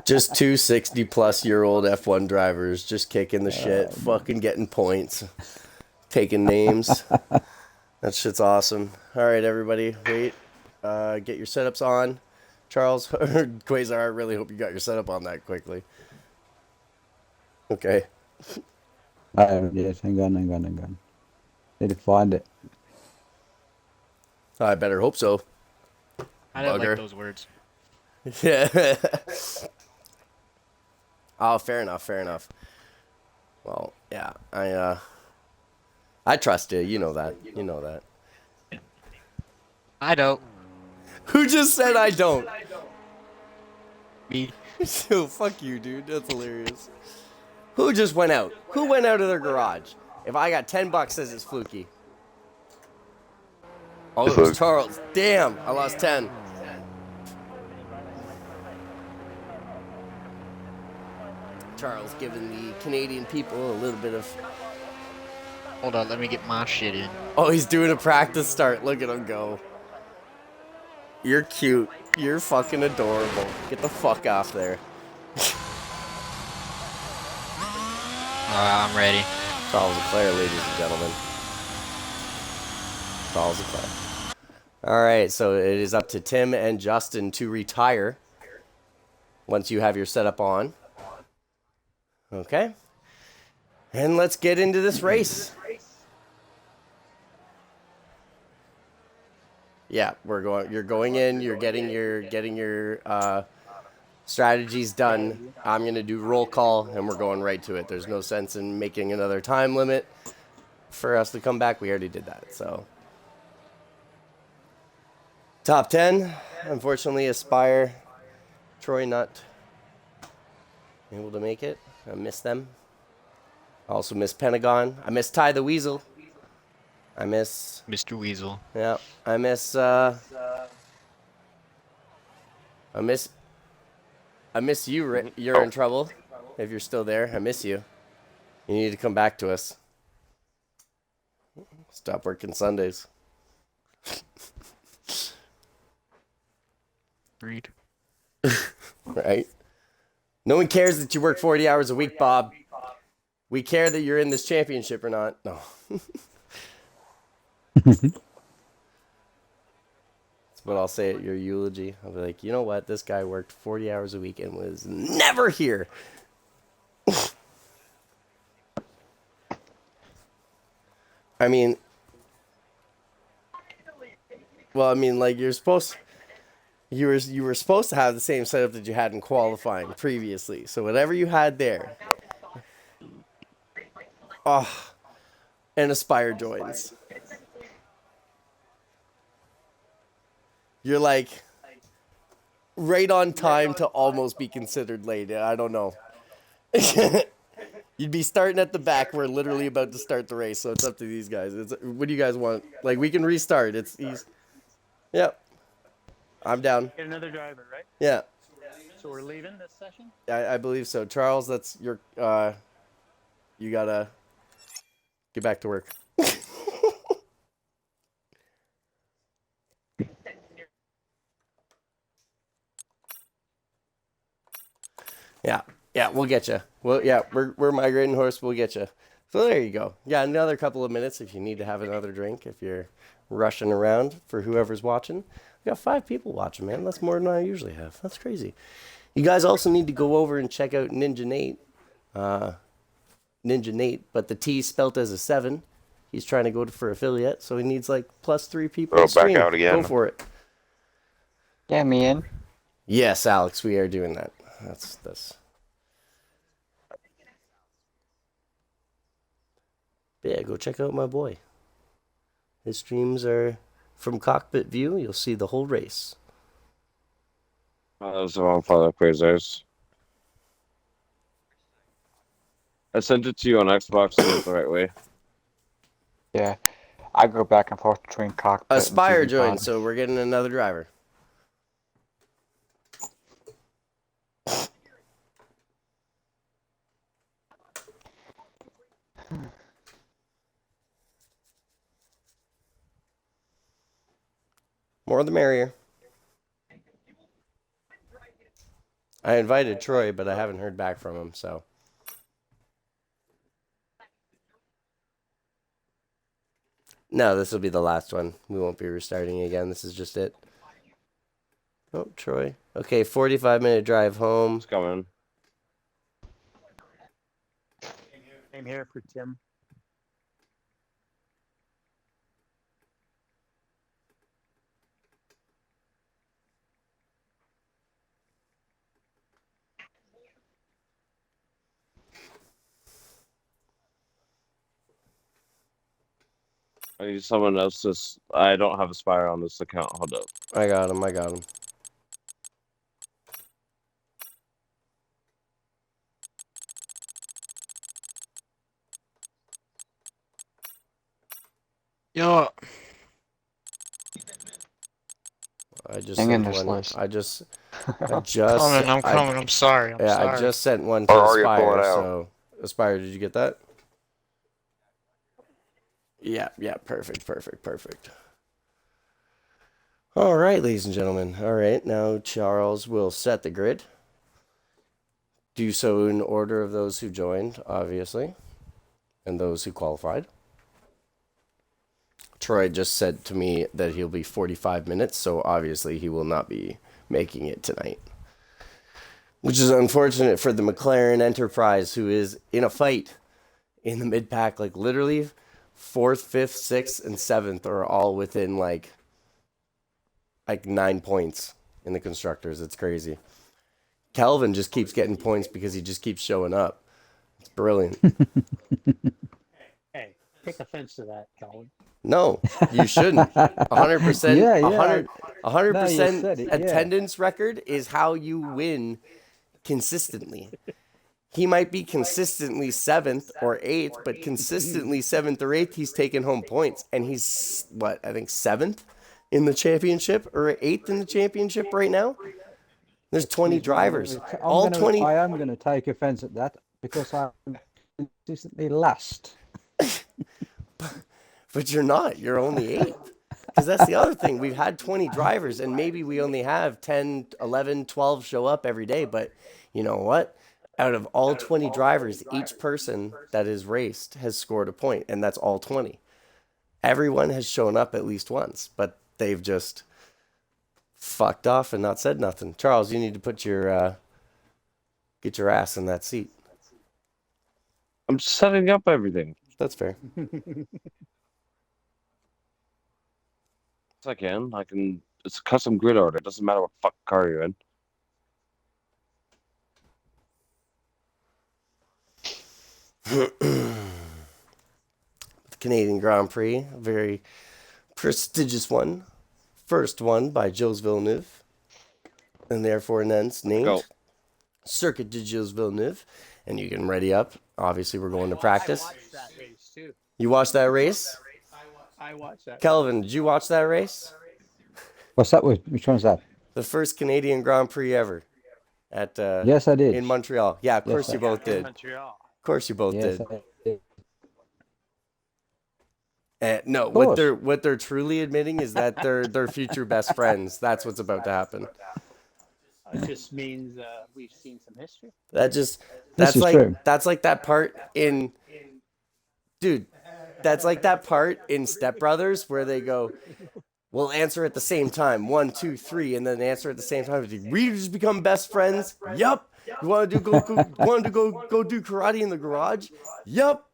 Just two 60-plus-year-old F1 drivers just kicking the shit, fucking getting points, taking names. That shit's awesome. All right, everybody, wait. Get your setups on. Charles, Quasar, I really hope you got your setup on that quickly. Okay.
I haven't yet. Hang on. Need to find it.
I better hope so.
I didn't
Bugger.
like those words.
Yeah. Oh, fair enough. Well, yeah, I trust you. You know that.
I don't.
Who just said I don't?
Me.
So fuck you, dude. That's hilarious. Who just went out? Who went out of their garage? If I got $10, says it's fluky. Oh, it was Charles. Damn, I lost 10. Charles giving the Canadian people a little bit of...
Hold on, let me get my shit in.
Oh, he's doing a practice start. Look at him go. You're cute. You're fucking adorable. Get the fuck off there.
I'm ready.
Charles Leclerc, ladies and gentlemen. Charles Leclerc. All right, so it is up to Tim and Justin to retire once you have your setup on. Okay. And let's get into this race. Yeah, you're going in, you're getting your strategies done. I'm going to do roll call and we're going right to it. There's no sense in making another time limit for us to come back. We already did that. So top 10, unfortunately, Aspire, Troy not able to make it. I miss them. I also miss Pentagon. I miss Ty the Weasel. I miss
Mr. Weasel.
Yeah, I miss you, Rick. You're in trouble. If you're still there, I miss you. You need to come back to us. Stop working Sundays.
Read.
Right? No one cares that you work 40 hours a week, Bob. We care that you're in this championship or not. No. That's what I'll say at your eulogy. I'll be like, you know what? This guy worked 40 hours a week and was never here. I mean, like you were supposed to have the same setup that you had in qualifying previously. So whatever you had there. Oh, and Aspire joins. You're like right on time to almost be considered late. I don't know. You'd be starting at the back. We're literally about to start the race, so it's up to these guys. What do you guys want? Like, we can restart. Yep. I'm down.
Get another driver, right?
Yeah.
So we're leaving this session?
I believe so. Charles, that's your, you gotta get back to work. Yeah, we'll get you. Well, yeah, we're migrating horse. We'll get you. So there you go. Yeah, another couple of minutes if you need to have another drink. If you're rushing around for whoever's watching. We got 5 people watching, man. That's more than I usually have. That's crazy. You guys also need to go over and check out Ninja Nate. Ninja Nate, but the T spelt as a 7. He's trying to go for affiliate, so he needs like +3 people.
Oh, back out again.
Go for it.
Get me in.
Yes, Alex, we are doing that. That's this. But yeah, go check out my boy. His streams are from cockpit view. You'll see the whole race.
Oh, that was the wrong follow quizzers. I sent it to you on Xbox. Is it the right way?
Yeah, I go back and forth between cockpit and
Aspire
TV
joined,
pod.
so we're getting another driver. More the merrier. I invited Troy, but I haven't heard back from him, so. No, this will be the last one. We won't be restarting again. This is just it. Oh, Troy. Okay, 45-minute drive home.
It's coming.
Same here for Tim.
I need someone else's. I don't have Aspire on this account. Hold up.
I got him. I got him.
Yo,
I just
Hang in
sent
there,
one.
Slice.
I just
I'm coming. I'm sorry. I'm
yeah,
sorry.
I just sent one to
Or are you
Aspire.
pulling out?
So Aspire, did you get that? Yeah, perfect. All right, ladies and gentlemen. All right, now Charles will set the grid. Do so in order of those who joined, obviously, and those who qualified. Troy just said to me that he'll be 45 minutes, so obviously he will not be making it tonight. Which is unfortunate for the McLaren Enterprise, who is in a fight in the mid-pack. Like, literally, 4th, 5th, 6th, and 7th are all within, like 9 points in the Constructors. It's crazy. Calvin just keeps getting points because he just keeps showing up. It's brilliant.
Hey, take offense to that, Colin.
No, you shouldn't. 100%.
Yeah,
100%
said it, yeah.
attendance record is how you win consistently. He might be consistently 7th or 8th, but consistently 7th or 8th, he's taking home points. And he's, I think 7th in the championship or 8th in the championship right now. There's 20 drivers.
I am going to take offense at that because I'm consistently last.
But you're not. You're only 8th. Because that's the other thing. We've had 20 drivers, and maybe we only have 10, 11, 12 show up every day. But you know what? Out of all 20 drivers, each person that is raced has scored a point, and that's all 20. Everyone has shown up at least once, but they've just fucked off and not said nothing. Charles, you need to put your get your ass in that seat.
I'm setting up everything.
That's fair.
I can. It's a custom grid order. It doesn't matter what fuck car you're in.
The Canadian Grand Prix, a very prestigious one. First one by Gilles Villeneuve, and therefore named Circuit de Gilles Villeneuve. And you can ready up. Obviously, we're going to practice.
I watched that race too.
You watched that race?
I watched that.
Kelvin, did you watch that race?
What's that? Which one's that?
The first Canadian Grand Prix ever. At
Yes, I did.
in Montreal. Yeah, of course you both did.
Montreal.
Of course you both
Yes,
did.
I did.
No,
course.
what they're truly admitting is that they're future best friends. That's what's about to happen.
It just means we've seen some history.
That's
is
like
true.
that's like that part in dude. That's like that part in Step Brothers where they go, we'll answer at the same time, 1, 2, 3, and then answer at the same time. We just become best friends. Yup. You want to go do karate in the garage? Yup.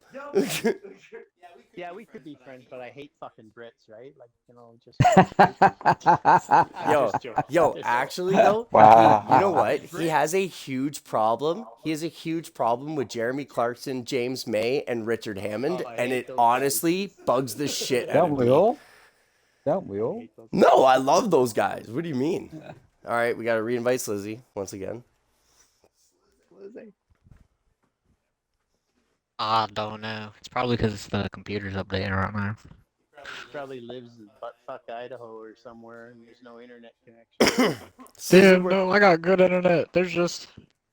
Yeah, we could be friends, but I hate fucking Brits, right? Like, you know, just.
Yo,
Just joking.
yo,
Just
actually though,
Wow.
you know what? He has a huge problem. He has a huge problem with Jeremy Clarkson, James May, and Richard Hammond,
I
and
hate
it
those
honestly bugs the shit out
Don't
of
we
me.
all? Don't we
I
all?
hate those.
No, I love those guys. What do you mean? All right, we got to reinvite Slizzy once again.
I don't know. It's probably because the computer's updating right now.
Probably lives in buttfuck Idaho or somewhere, and there's no internet connection.
Slizzy, where,
no, I got good internet.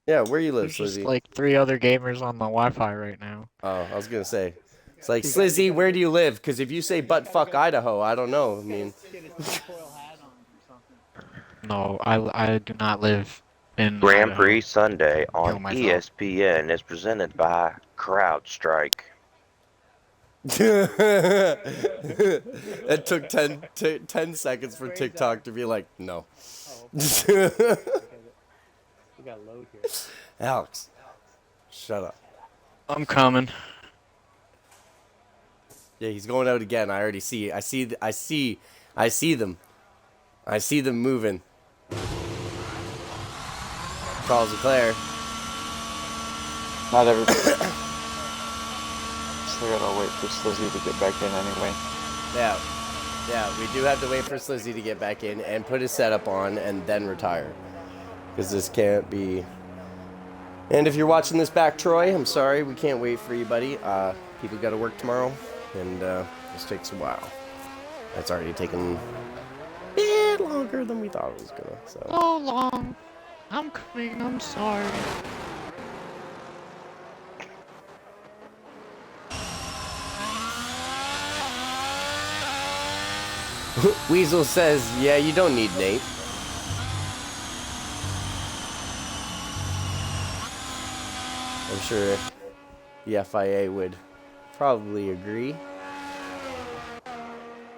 yeah, where you live,
There's just
Slizzy?
like 3 other gamers on the Wi-Fi right now.
Oh, I was gonna say, it's like Slizzy, where do you live? Because if you say butt fuck Idaho, I don't know. I mean,
Get a tinfoil hat on or something.
No, I do not live in
Grand
Idaho.
Prix Sunday on
Kill myself.
ESPN is presented by CrowdStrike.
It took 10 seconds for TikTok to be like, no.
Oh, okay. We got a load here.
Alex, shut up.
I'm coming.
Yeah, he's going out again. I already see. I see them. I see them moving. Charles Leclerc.
Not everybody. Still gotta wait for Slizzy to get back in anyway.
Yeah. Yeah, we do have to wait for Slizzy to get back in and put his setup on and then retire. Because this can't be... And if you're watching this back, Troy, I'm sorry. We can't wait for you, buddy. People got to work tomorrow. And this takes a while. That's already taken a bit longer than we thought it was going to. So.
So long. I'm coming. I'm sorry.
Weasel says, yeah, you don't need Nate. I'm sure the FIA would probably agree.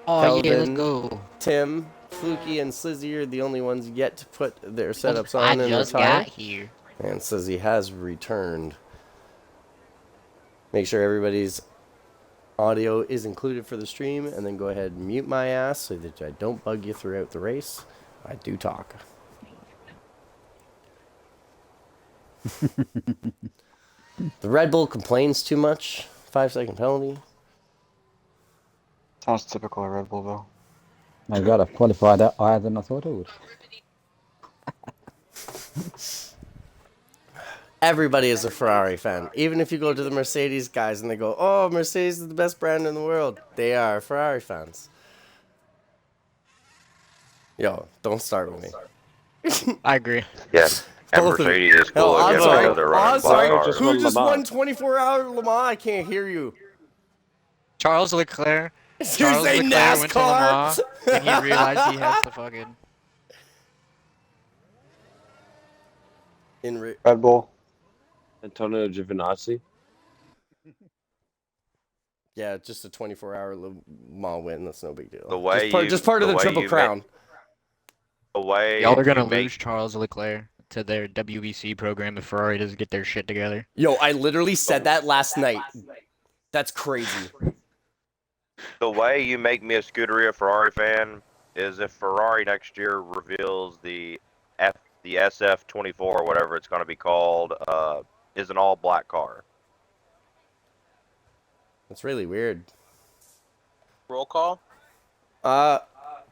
Oh yeah, let's
Kelvin,
go.
Tim, Fluky, and Slizzy are the only ones yet to put their setups
I
on and
just
retire.
got here.
And Slizzy has returned. Make sure everybody's audio is included for the stream, and then go ahead and mute my ass so that I don't bug you throughout the race. I do talk. The Red Bull complains too much. 5-second penalty.
Sounds typical of Red Bull though.
My God, I've qualified that higher than I thought I would.
Everybody is a Ferrari fan. Even if you go to the Mercedes guys and they go, oh, Mercedes is the best brand in the world. They are Ferrari fans. Yo, don't start with me.
I agree.
Yes. And
Both of you.
Mercedes is
Hell,
cool
I'm
again
sorry.
because they're running
I'm
black
sorry.
cars.
Just
Who
won
just
Le
won
Mans.
24-hour Le Mans? I can't hear you.
Charles Leclerc.
You
Charles
say
Leclerc went to Le
NASCAR?
Mans, and he realized he has to fucking.
Red Bull.
Antonio Giovinazzi.
Yeah, just a 24-hour Le Mans win. That's no big deal.
The way
just part of
the
the
way
Triple
you
Crown.
The way
Y'all are gonna
you make-
lose Charles Leclerc to their WBC program if Ferrari doesn't get their shit together.
Yo, I literally said that last night. That's crazy.
The way you make me a Scuderia Ferrari fan is if Ferrari next year reveals the SF24 or whatever it's going to be called is an all-black car.
That's really weird.
Roll call?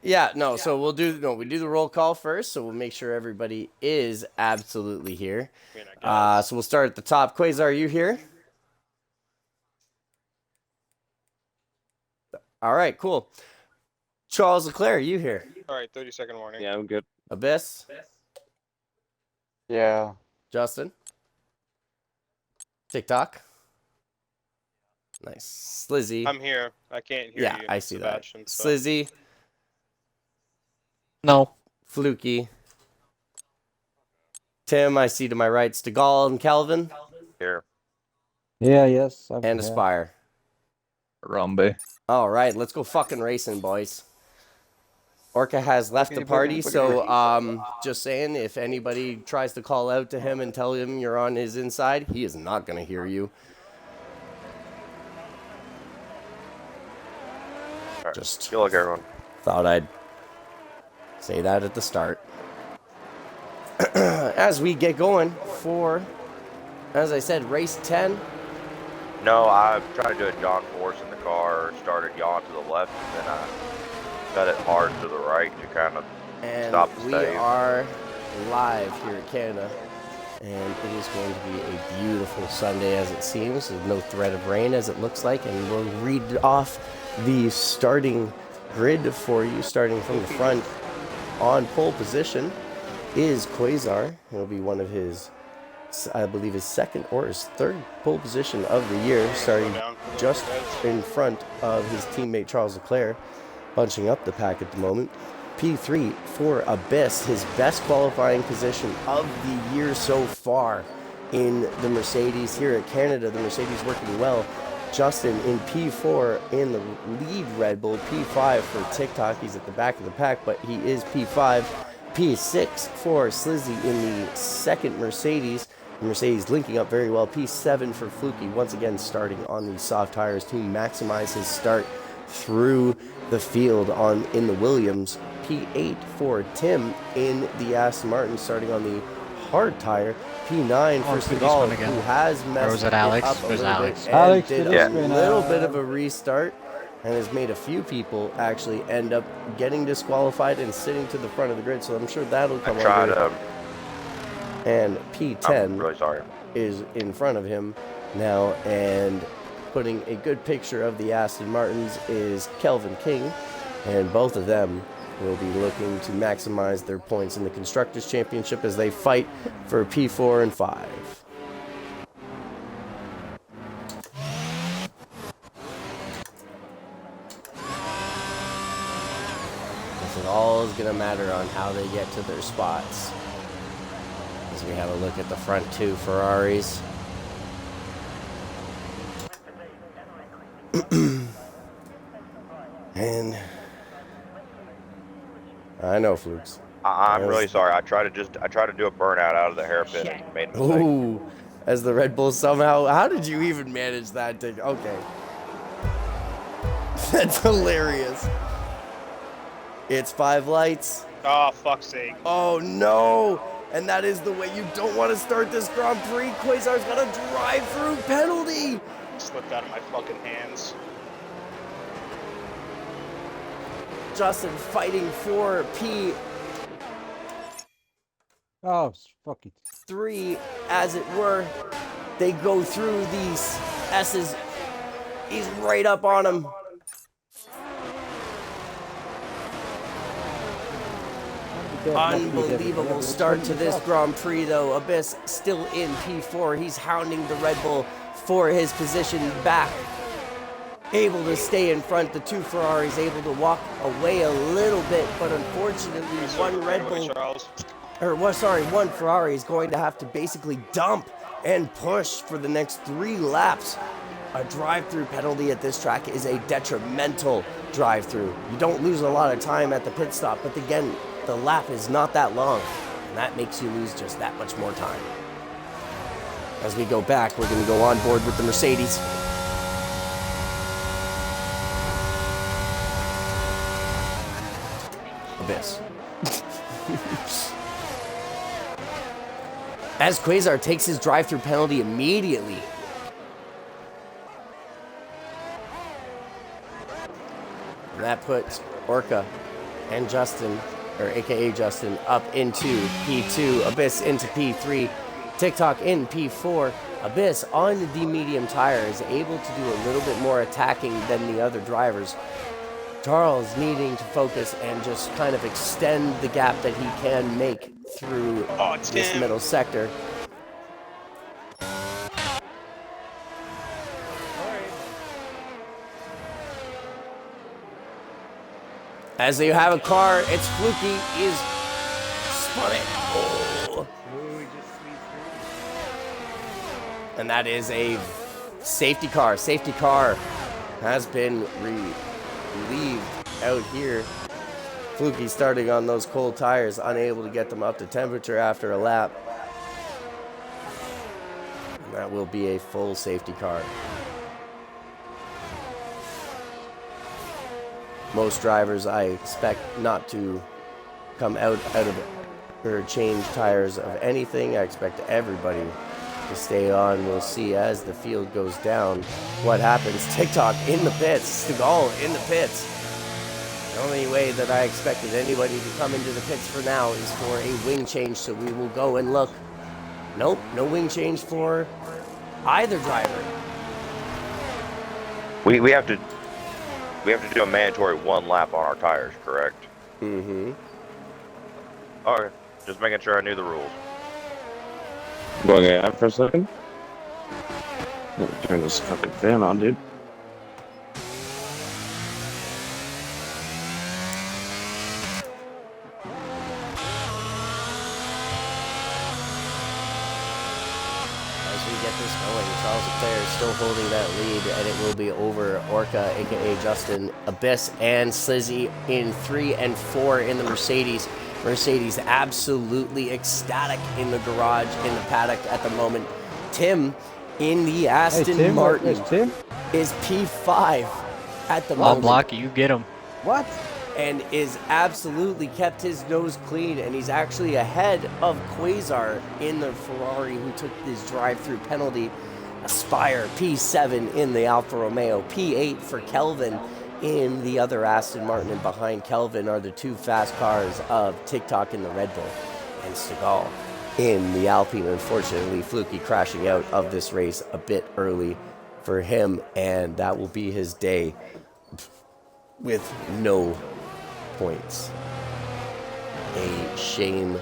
Yeah, no, so we do the roll call first, so we'll make sure everybody is absolutely here. So we'll start at the top. Quasar, are you here? All right, cool. Charles Leclerc, are you here?
Alright, 30-second warning.
Yeah, I'm good.
Abyss?
Yeah.
Justin? TikTok? Nice. Slizzy?
I'm here. I can't hear
Yeah,
you.
I see
Sebastian,
that.
so.
Slizzy?
No.
Fluky? Tim, I see to my right, Stegall and Calvin?
Here.
Yeah, yes. I'm
And
here.
Aspire.
Harambe.
All right, let's go fucking racing, boys. Orca has left the party, so just saying, if anybody tries to call out to him and tell him you're on his inside, he is not going to hear you.
right.
Just
Good luck, everyone.
thought I'd say that at the start. As we get going for, as I said, race 10.
No, I tried to do a John Force in the car, started yawing to the left, and then I cut it hard to the right to kind of
And
stop the
we
save.
are live here in Canada. And it is going to be a beautiful Sunday as it seems. There's no threat of rain as it looks like. And we'll read off the starting grid for you, starting from the front. On pole position is Quasar. It'll be one of his, I believe, his second or his third pole position of the year, starting just in front of his teammate Charles Leclerc, bunching up the pack at the moment. P3 for Abyss, his best qualifying position of the year so far in the Mercedes here at Canada. The Mercedes working well. Justin in P4 in the lead Red Bull. P5 for TikTok. He's at the back of the pack, but he is P5. P6 for Slizzy in the second Mercedes. The Mercedes linking up very well. P7 for Fluky, once again starting on these soft tires to maximize his start through the field in the Williams. P8 for Tim in the Aston Martin, starting on the hard tire. P9 for Seagal, who has messed
was it Alex?
up a
It was
little
Alex.
bit and did a little bit of a restart and has made a few people actually end up getting disqualified and sitting to the front of the grid, so I'm sure that'll come under. And P10
I'm really sorry.
is in front of him now, and putting a good picture of the Aston Martins is Kelvin King, and both of them will be looking to maximize their points in the Constructors' Championship as they fight for P4 and 5. It all is going to matter on how they get to their spots. As we have a look at the front two Ferraris. And I know, Flukes.
I'm really sorry. I tried to do a burnout out of the hairpin and made a mistake.
Ooh, as the Red Bull somehow. How did you even manage that? Okay. That's hilarious. It's 5 lights.
Oh, fuck's sake.
Oh, no. And that is the way you don't want to start this Grand Prix. Quasar's got a drive-through penalty.
Slipped out of my fucking hands.
Justin fighting for P.
Oh, fuck it.
3, as it were. They go through these S's. He's right up on him. Unbelievable start to this Grand Prix, though. Abyss still in P4. He's hounding the Red Bull for his position back. Able to stay in front. The two Ferraris able to walk away a little bit, but unfortunately, one Ferrari is going to have to basically dump and push for the next 3 laps. A drive-through penalty at this track is a detrimental drive-through. You don't lose a lot of time at the pit stop, but again, the lap is not that long, and that makes you lose just that much more time. As we go back, we're going to go on board with the Mercedes. Abyss. As Quasar takes his drive-through penalty immediately. And that puts Orca and Justin, or AKA Justin, up into P2. Abyss into P3. TikTok in P4. Abyss on the medium tire is able to do a little bit more attacking than the other drivers. Charles needing to focus and just kind of extend the gap that he can make through this middle sector. As they have a car, it's Fluky is spun it. Oh. And that is a safety car. Safety car has been relieved out here. Fluky starting on those cold tires, unable to get them up to temperature after a lap. And that will be a full safety car. most drivers I expect not to come out of or change tires of anything. I expect everybody to stay on. We'll see as the field goes down what happens. TikTok in the pits. Stegall in the pits. The only way that I expected anybody to come into the pits for now is for a wing change, so we will go and look. Nope, no wing change for either driver.
We have to do a mandatory 1 lap on our tires, correct?
Mm-hmm.
Okay, just making sure I knew the rules.
Going out for a second. Let me turn this fucking fan on, dude.
As we get this going, Charles Leclerc is still holding that lead, and it will be over Orca, aka Justin, Abyss, and Slizzy in 3 and 4 in the Mercedes. Mercedes absolutely ecstatic in the garage, in the paddock at the moment. Tim in the Aston
Tim,
Martin
where's Tim?
is P5 at the
I'll
moment.
block you, get him.
What?
And is absolutely kept his nose clean, and he's actually ahead of Quasar in the Ferrari, who took his drive-through penalty. Aspire P7 in the Alfa Romeo, P8 for Kelvin in the other Aston Martin, and behind Kelvin are the 2 fast cars of TikTok in the Red Bull, and Stegall in the Alpine. Unfortunately, Fluky crashing out of this race a bit early for him, and that will be his day with no points. A shame,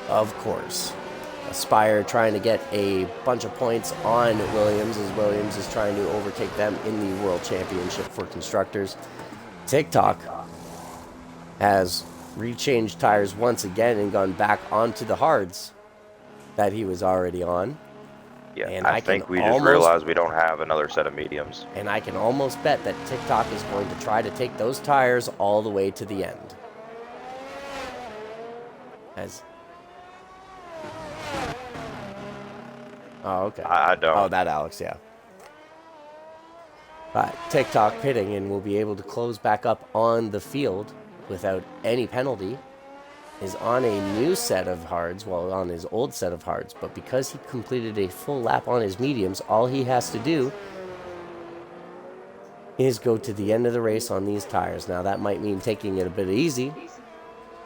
of course. Aspire trying to get a bunch of points on Williams, as Williams is trying to overtake them in the World Championship for Constructors. TikTok has rechanged tires once again and gone back onto the hards that he was already on.
Yeah,
And
I think we just realized we don't have another set of mediums.
And I can almost bet that TikTok is going to try to take those tires all the way to the end. Oh, okay.
I don't.
Oh, that Alex, yeah. But TikTok pitting and will be able to close back up on the field without any penalty. Is on a new set of hards, well, on his old set of hards, but because he completed a full lap on his mediums, all he has to do is go to the end of the race on these tires. Now, that might mean taking it a bit easy.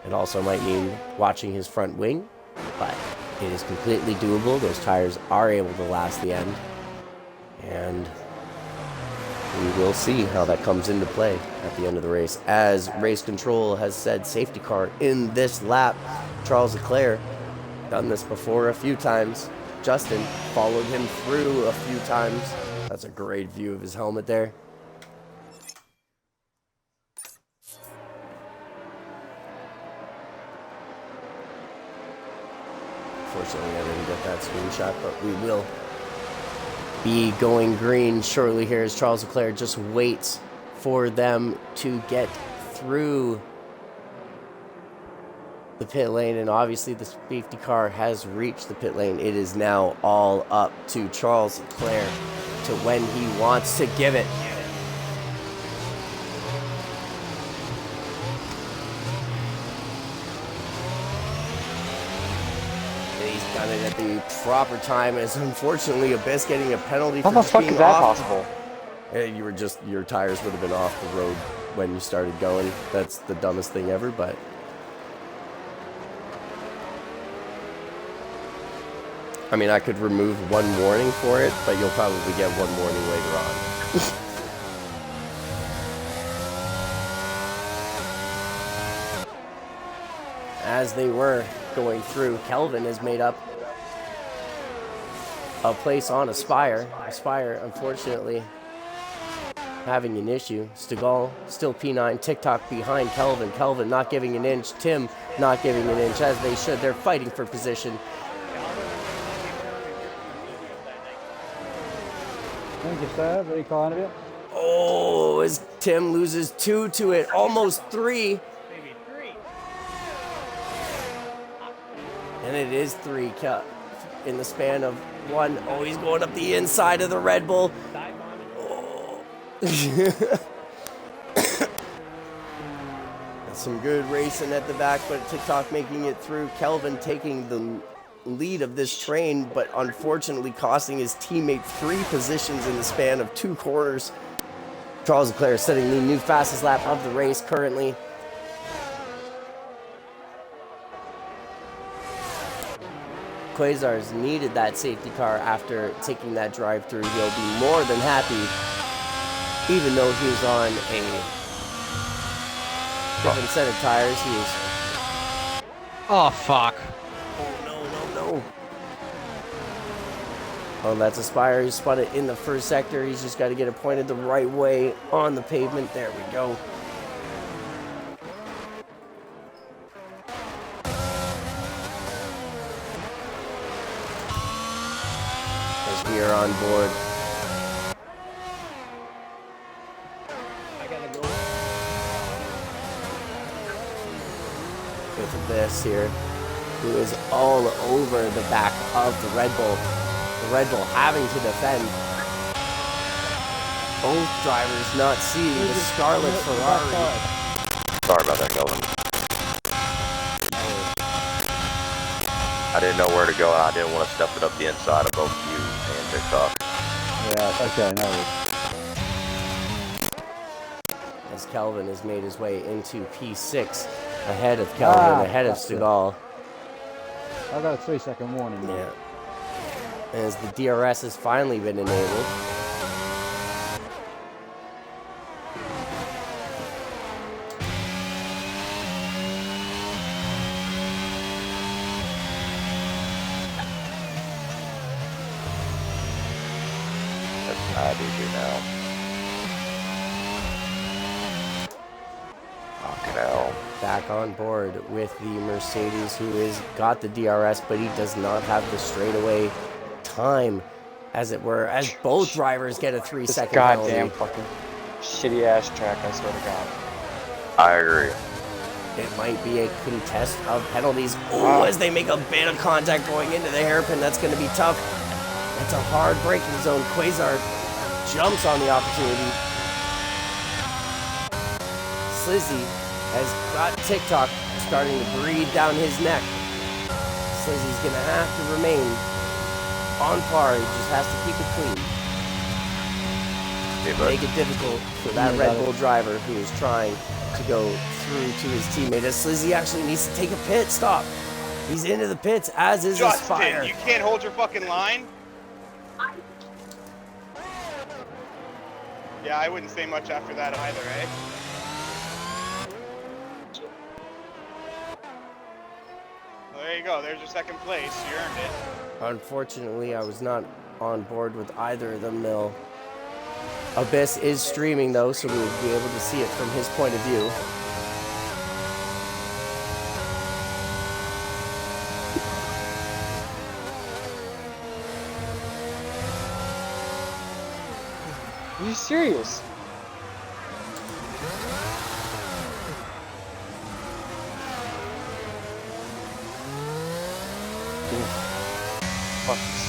It also might mean watching his front wing, but it is completely doable. Those tires are able to last the end, and we will see how that comes into play at the end of the race. As race control has said, safety car in this lap. Charles Leclerc, done this before a few times. Justin followed him through a few times. That's a great view of his helmet there. Unfortunately, I didn't get that screenshot, but we will be going green shortly here as Charles Leclerc just waits for them to get through the pit lane, and obviously the safety car has reached the pit lane. It is now all up to Charles Leclerc to when he wants to give it. Done it at the proper time, as unfortunately Abyss getting a penalty
How
for
the
just
fuck
being
is that
off.
possible?
You were just, your tires would have been off the road when you started going. That's the dumbest thing ever, but I mean, I could remove one warning for it, but you'll probably get one warning later on. As they were going through, Kelvin has made up a place on Aspire. Aspire, unfortunately, having an issue. Stegall still P9. TikTok behind Kelvin. Kelvin not giving an inch. Tim not giving an inch, as they should. They're fighting for position.
Thank you, sir. Very kind of you.
Oh, as Tim loses 2 to it. Almost 3. And it is 3 in the span of 1. Oh, he's going up the inside of the Red Bull. Oh. Some good racing at the back, but TikTok making it through. Kelvin taking the lead of this train, but unfortunately costing his teammate 3 positions in the span of 2 corners. Charles Leclerc setting the new fastest lap of the race currently. Quasar's needed that safety car after taking that drive through. He'll be more than happy, even though he was on a different set of tires. He is.
Oh, fuck.
Oh, no. Oh, that's a Spire. He spun it in the first sector. He's just got to get it pointed the right way on the pavement. There we go. As we are on board.
I gotta go.
With Abyss here, who is all over the back of the Red Bull. The Red Bull having to defend. Both drivers not seeing the Scarlet Ferrari.
Sorry about that, Kelvin. I didn't know where to go, and I didn't want to step it up the inside of both you and TikTok.
Yeah, okay, no.
As Kelvin has made his way into P6, ahead of Kelvin, ahead of Seagal.
I got a 3-second warning now.
Yeah. As the DRS has finally been enabled.
I do now. Fucking hell.
Back on board with the Mercedes, who has got the DRS, but he does not have the straightaway time, as it were, as both drivers get a 3-second penalty.
Goddamn fucking shitty ass track, I swear to God.
I agree.
It might be a contest of penalties. Oh, as they make a bit of contact going into the hairpin, that's going to be tough. That's a hard braking zone. Quasar jumps on the opportunity. Slizzy has got TikTok starting to breathe down his neck. Slizzy's going to have to remain on par. He just has to keep it clean. Make it difficult for that Red Bull driver who is trying to go through to his teammate. As Slizzy actually needs to take a pit stop. He's into the pits, as is Aspire.
You can't hold your fucking line? Yeah, I wouldn't say much after that either, eh? Well, there you go. There's your second place. You earned it.
Unfortunately, I was not on board with either of them, though. Abyss is streaming, though, so we will be able to see it from his point of view.
Are you serious? Fuck this.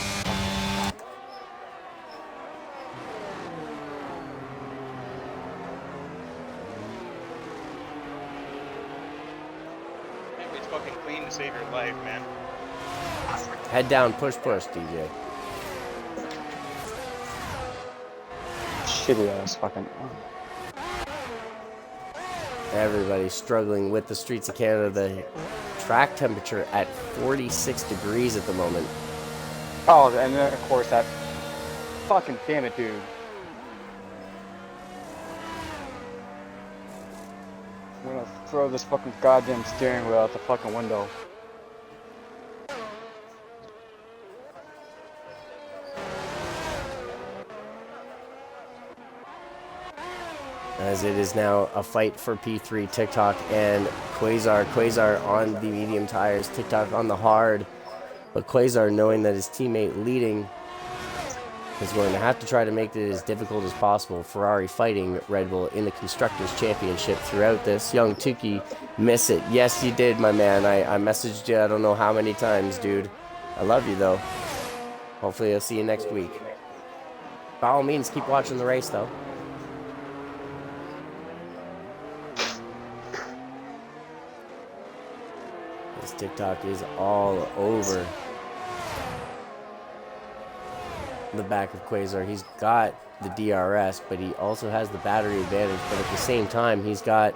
It's fucking clean to save your life, man.
Head down, push, DJ.
Shitty ass fucking.
Everybody's struggling with the streets of Canada. The track temperature at 46 degrees at the moment.
Oh, and then of course that fucking damn it, dude. I'm gonna throw this fucking goddamn steering wheel out the fucking window.
As it is now a fight for P3, TikTok and Quasar. Quasar on the medium tires, TikTok on the hard. But Quasar, knowing that his teammate leading, is going to have to try to make it as difficult as possible. Ferrari fighting Red Bull in the Constructors' Championship throughout this. Young Tukey, miss it. Yes, you did, my man. I messaged you I don't know how many times, dude. I love you, though. Hopefully I'll see you next week. By all means, keep watching the race, though. This TikTok is all over the back of Quasar. He's got the DRS, but he also has the battery advantage. But at the same time, he's got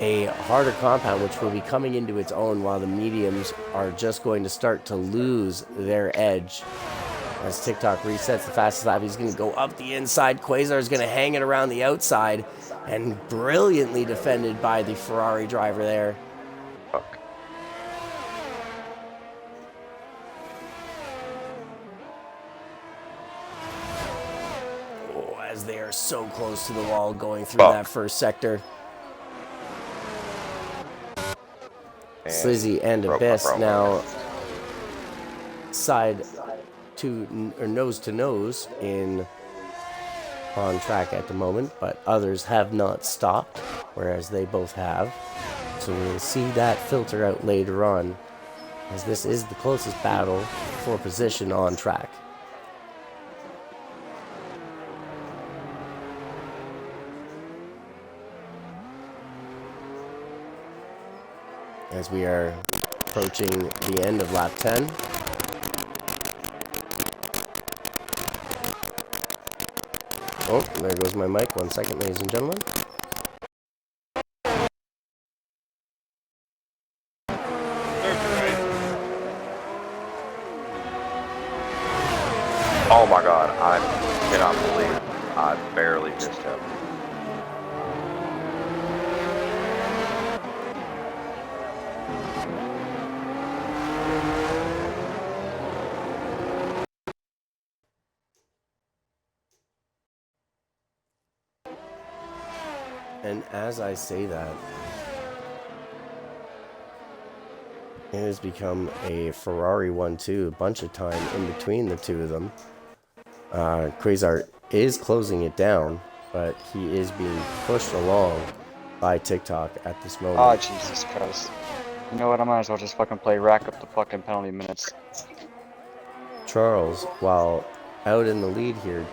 a harder compound, which will be coming into its own, while the mediums are just going to start to lose their edge. As TikTok resets the fastest lap, he's going to go up the inside. Quasar is going to hang it around the outside, and brilliantly defended by the Ferrari driver there.
Fuck.
Oh, as they are so close to the wall going through
Fuck.
that first sector.
And
Slizzy and
broke my
Abyss
promo.
now side to or nose to nose in on track at the moment, but others have not stopped, whereas they both have. So we'll see that filter out later on, as this is the closest battle for position on track. As we are approaching the end of lap 10. Oh, there goes my mic. 1 second, ladies and gentlemen.
Oh my god, I cannot believe I barely missed him.
And as I say that, it has become a Ferrari 1-2 a bunch of time in between the two of them. Quasar is closing it down, but he is being pushed along by TikTok at this moment.
Oh, Jesus Christ. You know what? I might as well just fucking play rack up the fucking penalty minutes.
Charles, while out in the lead here,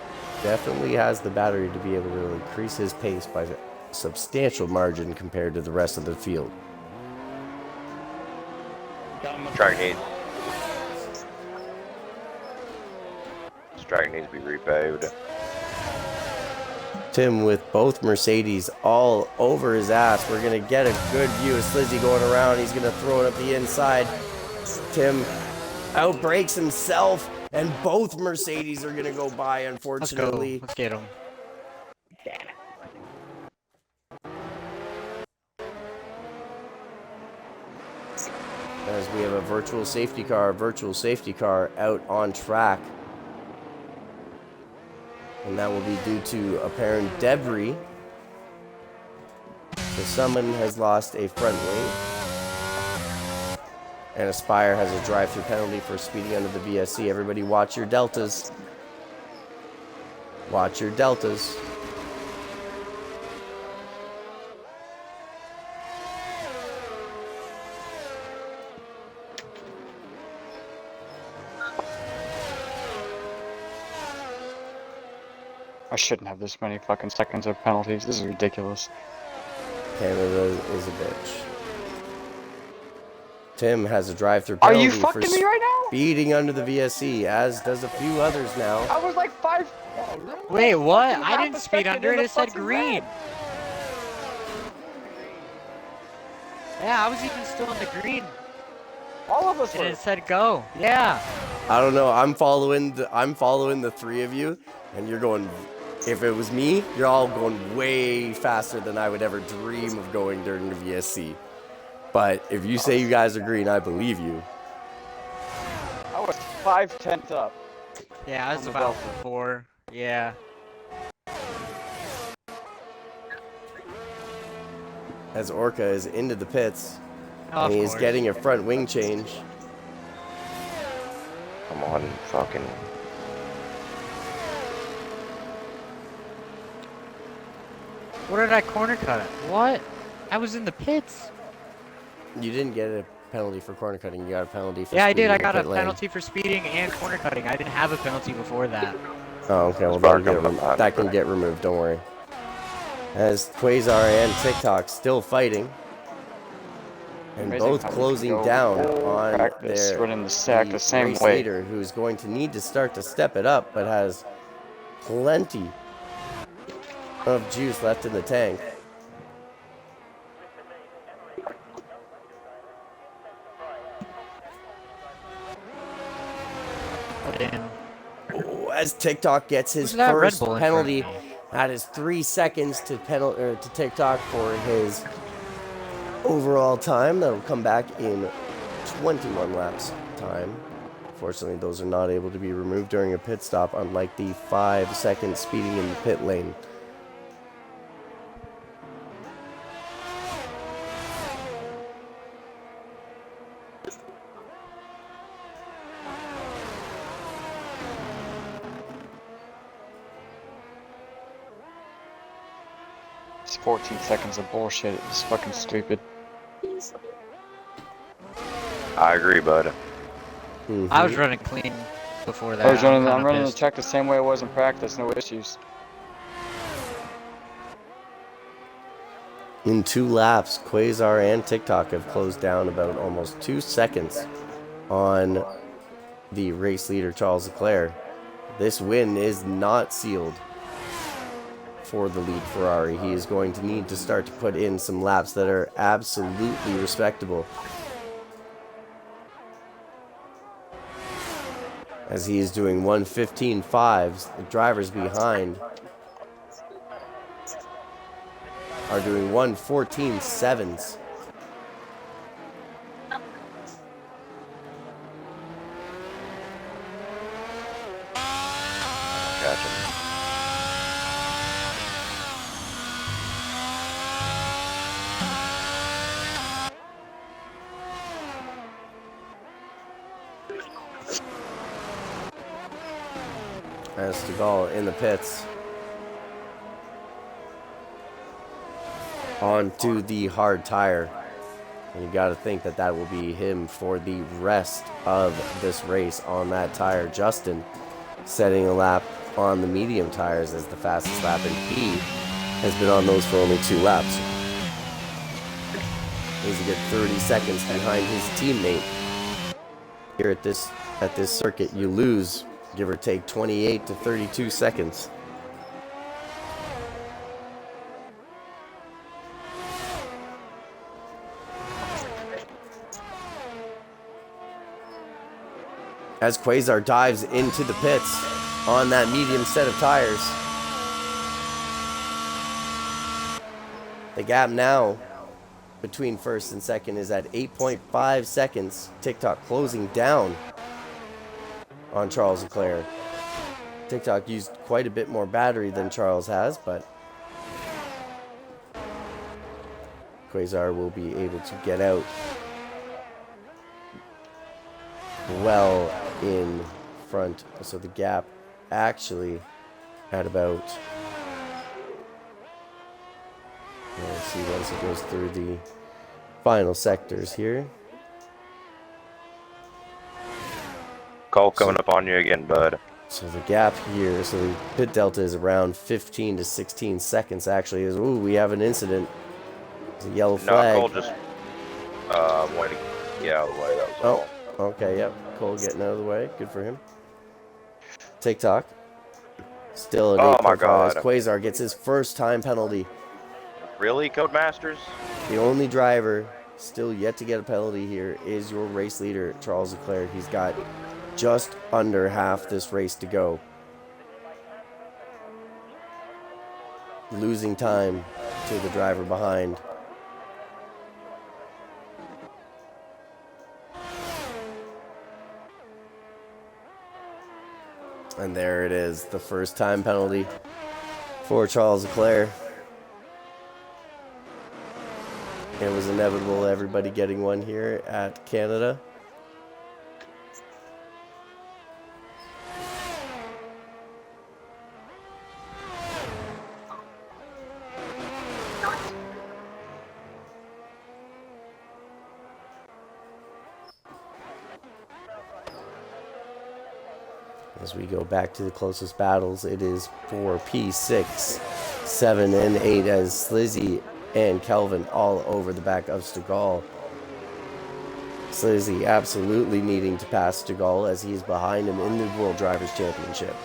definitely has the battery to be able to increase his pace by a substantial margin compared to the rest of the field.
Track needs to be repaved.
Tim with both Mercedes all over his ass. We're going to get a good view of Slizzy going around. He's going to throw it up the inside. Tim outbrakes himself, and both Mercedes are going to go by, unfortunately.
Let's get him.
As we have a virtual safety car out on track. And that will be due to apparent debris. So someone has lost a front wing. And Aspire has a drive-through penalty for speeding under the VSC. Everybody watch your deltas. Watch your deltas.
I shouldn't have this many fucking seconds of penalties. This is ridiculous.
Canada is a bitch. Tim has a drive-through
Are
penalty
you
for
fucking me right now?
speeding under the VSC, as does a few others now.
I was like 5.
Wait, what?
fucking
I
half
didn't
a
speed
second
under
in
it.
the
It said
fucking
green.
red.
Yeah, I was even still in the green.
All of us
And
were.
it said go. Yeah.
I don't know. I'm following the three of you, and you're going. If it was me, you're all going way faster than I would ever dream of going during the VSC. But if you say you guys are green, I believe you.
I was 5/10 up.
Yeah, I was about 4. Yeah.
As Orca is into the pits,
Oh,
and he
of
is
course.
getting a front wing change.
Come on, fucking.
What did I corner cut it? What? I was in the pits.
You didn't get a penalty for corner cutting. You got a penalty for
Yeah, I
speeding
did. I
in the
got a
pit lane.
penalty for speeding and corner cutting. I didn't have a penalty before that.
Oh, okay. Well,
Spark
that'll
coming up
that can get removed. Don't worry. As Quasar and TikTok still fighting. And
Amazing
both
how we can
closing
go
down
whole
on
practice
their
running the sack the same
race
way.
leader, who's going to need to start to step it up, but has plenty of juice left in the tank.
Oh, damn.
Oh, as TikTok gets his
Who's that Red
first
Bull in front of
penalty,
me?
that is 3 seconds to TikTok for his overall time. That'll come back in 21 laps time. Fortunately, those are not able to be removed during a pit stop, unlike the 5 second speeding in the pit lane.
It's 14 seconds of bullshit. It's fucking stupid.
I agree, bud.
I was running clean before that.
I'm
kinda
running the
pissed.
track the same way I was in practice, no issues.
In 2 laps, Quasar and TikTok have closed down about almost 2 seconds on the race leader, Charles Leclerc. This win is not sealed for the lead Ferrari. He is going to need to start to put in some laps that are absolutely respectable, as he is doing 1:15.5s. The drivers behind are doing 1:14.7s.
Catch him.
As Stegall in the pits. Onto the hard tire. And you got to think that that will be him for the rest of this race on that tire. Justin setting a lap on the medium tires as the fastest lap, and he has been on those for only 2 laps. He's a good 30 seconds behind his teammate. Here at this circuit, you lose, give or take, 28 to 32 seconds. As Quasar dives into the pits on that medium set of tires. The gap now between first and second is at 8.5 seconds. TikTok closing down on Charles Leclerc. TikTok used quite a bit more battery than Charles has, but Quasar will be able to get out well in front. So the gap actually at about, let's see, once it goes through the final sectors here.
Cole coming up on you again, bud.
So the gap here, so the pit delta is around 15 to 16 seconds actually. Is, ooh, we have an incident. It's a yellow flag.
No, Cole just wanted to get out of the way, that was all.
Okay, yep. Cole getting out of the way. Good for him. TikTok. Still at 8.5.
Oh my God.
Quasar gets his first time penalty.
Really, Codemasters?
The only driver still yet to get a penalty here is your race leader, Charles Leclerc. He's got just under half this race to go. Losing time to the driver behind. And there it is, the first time penalty for Charles Leclerc. It was inevitable, everybody getting one here at Canada. As we go back to the closest battles, it is for P6, 7, and 8 as Slizzy and Kelvin all over the back of Stegall. Slizzy absolutely needing to pass Stegall as he's behind him in the World Drivers' Championship.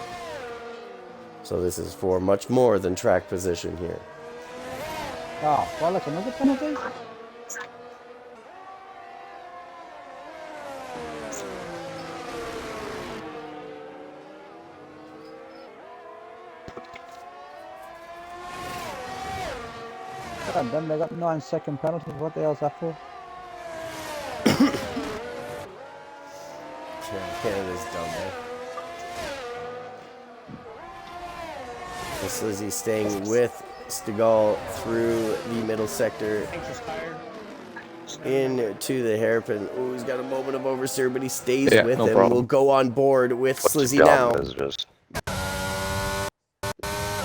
So this is for much more than track position here.
Oh, well, look, another penalty? God damn, they got 9-second penalty. What the hell's that for?
Yeah, Canada's done there. Slizzy staying with Stegall through the middle sector into the hairpin. Oh, he's got a moment of oversteer, but he stays
Yeah,
with
no
him.
problem.
We'll go on board with
What's
Slizzy
dumb
now.
is just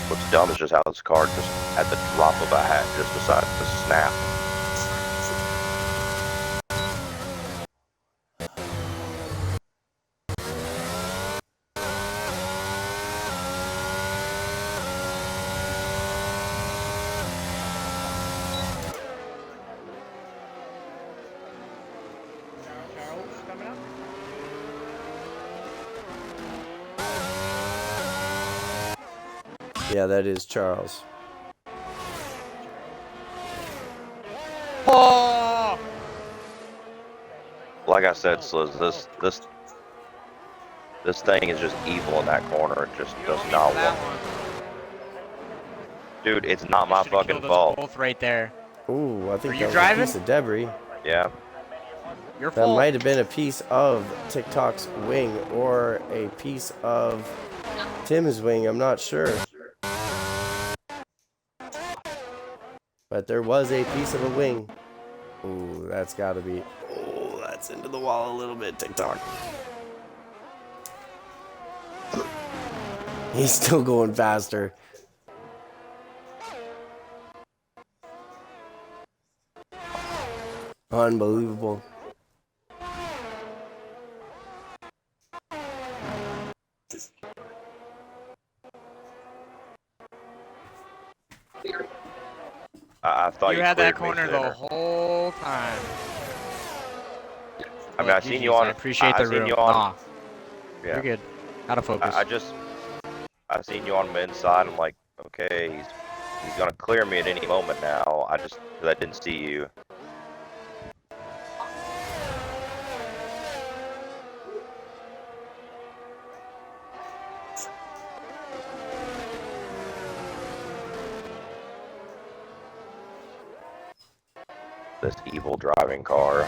what's dumb is just how this car just at the drop of a hat just decides to snap.
Charles coming up.
Yeah, that is Charles.
Oh!
Like I said, Sliz, this thing is just evil in that corner. It just does not want. Dude, it's not my fucking fault.
Both right there.
Ooh, I think
Are
that
you
was
driving?
a piece of debris.
Yeah.
Your
That
fault.
might have been a piece of TikTok's wing or a piece of Tim's wing. I'm not sure. But there was a piece of a wing. Ooh, that's got to be... Oh, that's into the wall a little bit, TikTok. He's still going faster. Unbelievable.
I thought
You had that
cleared me
corner the
sooner.
whole time.
I mean, I seen you on.
I appreciate the
I seen
room.
you on.
Nah,
Yeah.
you're good. Gotta focus.
I seen you on the inside. I'm like, okay, he's gonna clear me at any moment now. Cause I didn't see you. This evil driving car.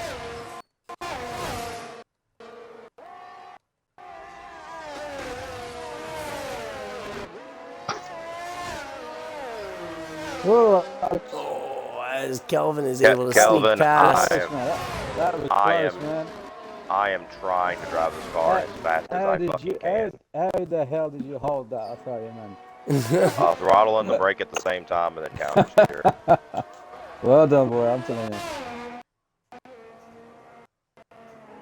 Whoa,
Oh, as Kelvin is able to
Kelvin,
sneak past.
that was close, man.
I am trying to drive this car as fast as I fucking can.
How the hell did you hold that? I tell you, man.
Throttle and the brake at the same time and then counter steer.
Well done, boy. I'm telling you.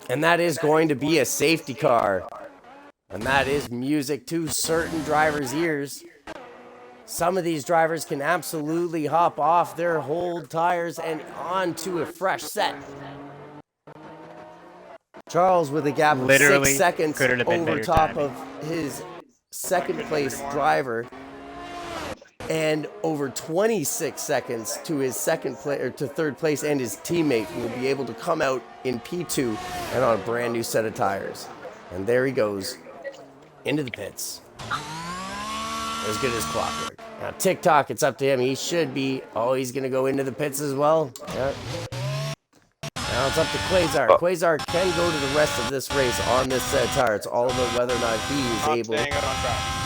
And that is going to be a safety car. And that is music to certain drivers' ears. Some of these drivers can absolutely hop off their hold tires and onto a fresh set. Charles with a gap of
Literally
6 seconds
couldn't have been
over
better
top
timing.
of his second place driver. And over 26 seconds to his to third place, and his teammate will be able to come out in P2 and on a brand new set of tires. And there he goes into the pits. As good as clockwork. Now TikTok, it's up to him. He should be. Oh, he's gonna go into the pits as well. Yeah. Now it's up to Quasar. Quasar can go to the rest of this race on this set of tire. It's all about whether or not he is able.
Staying out on track.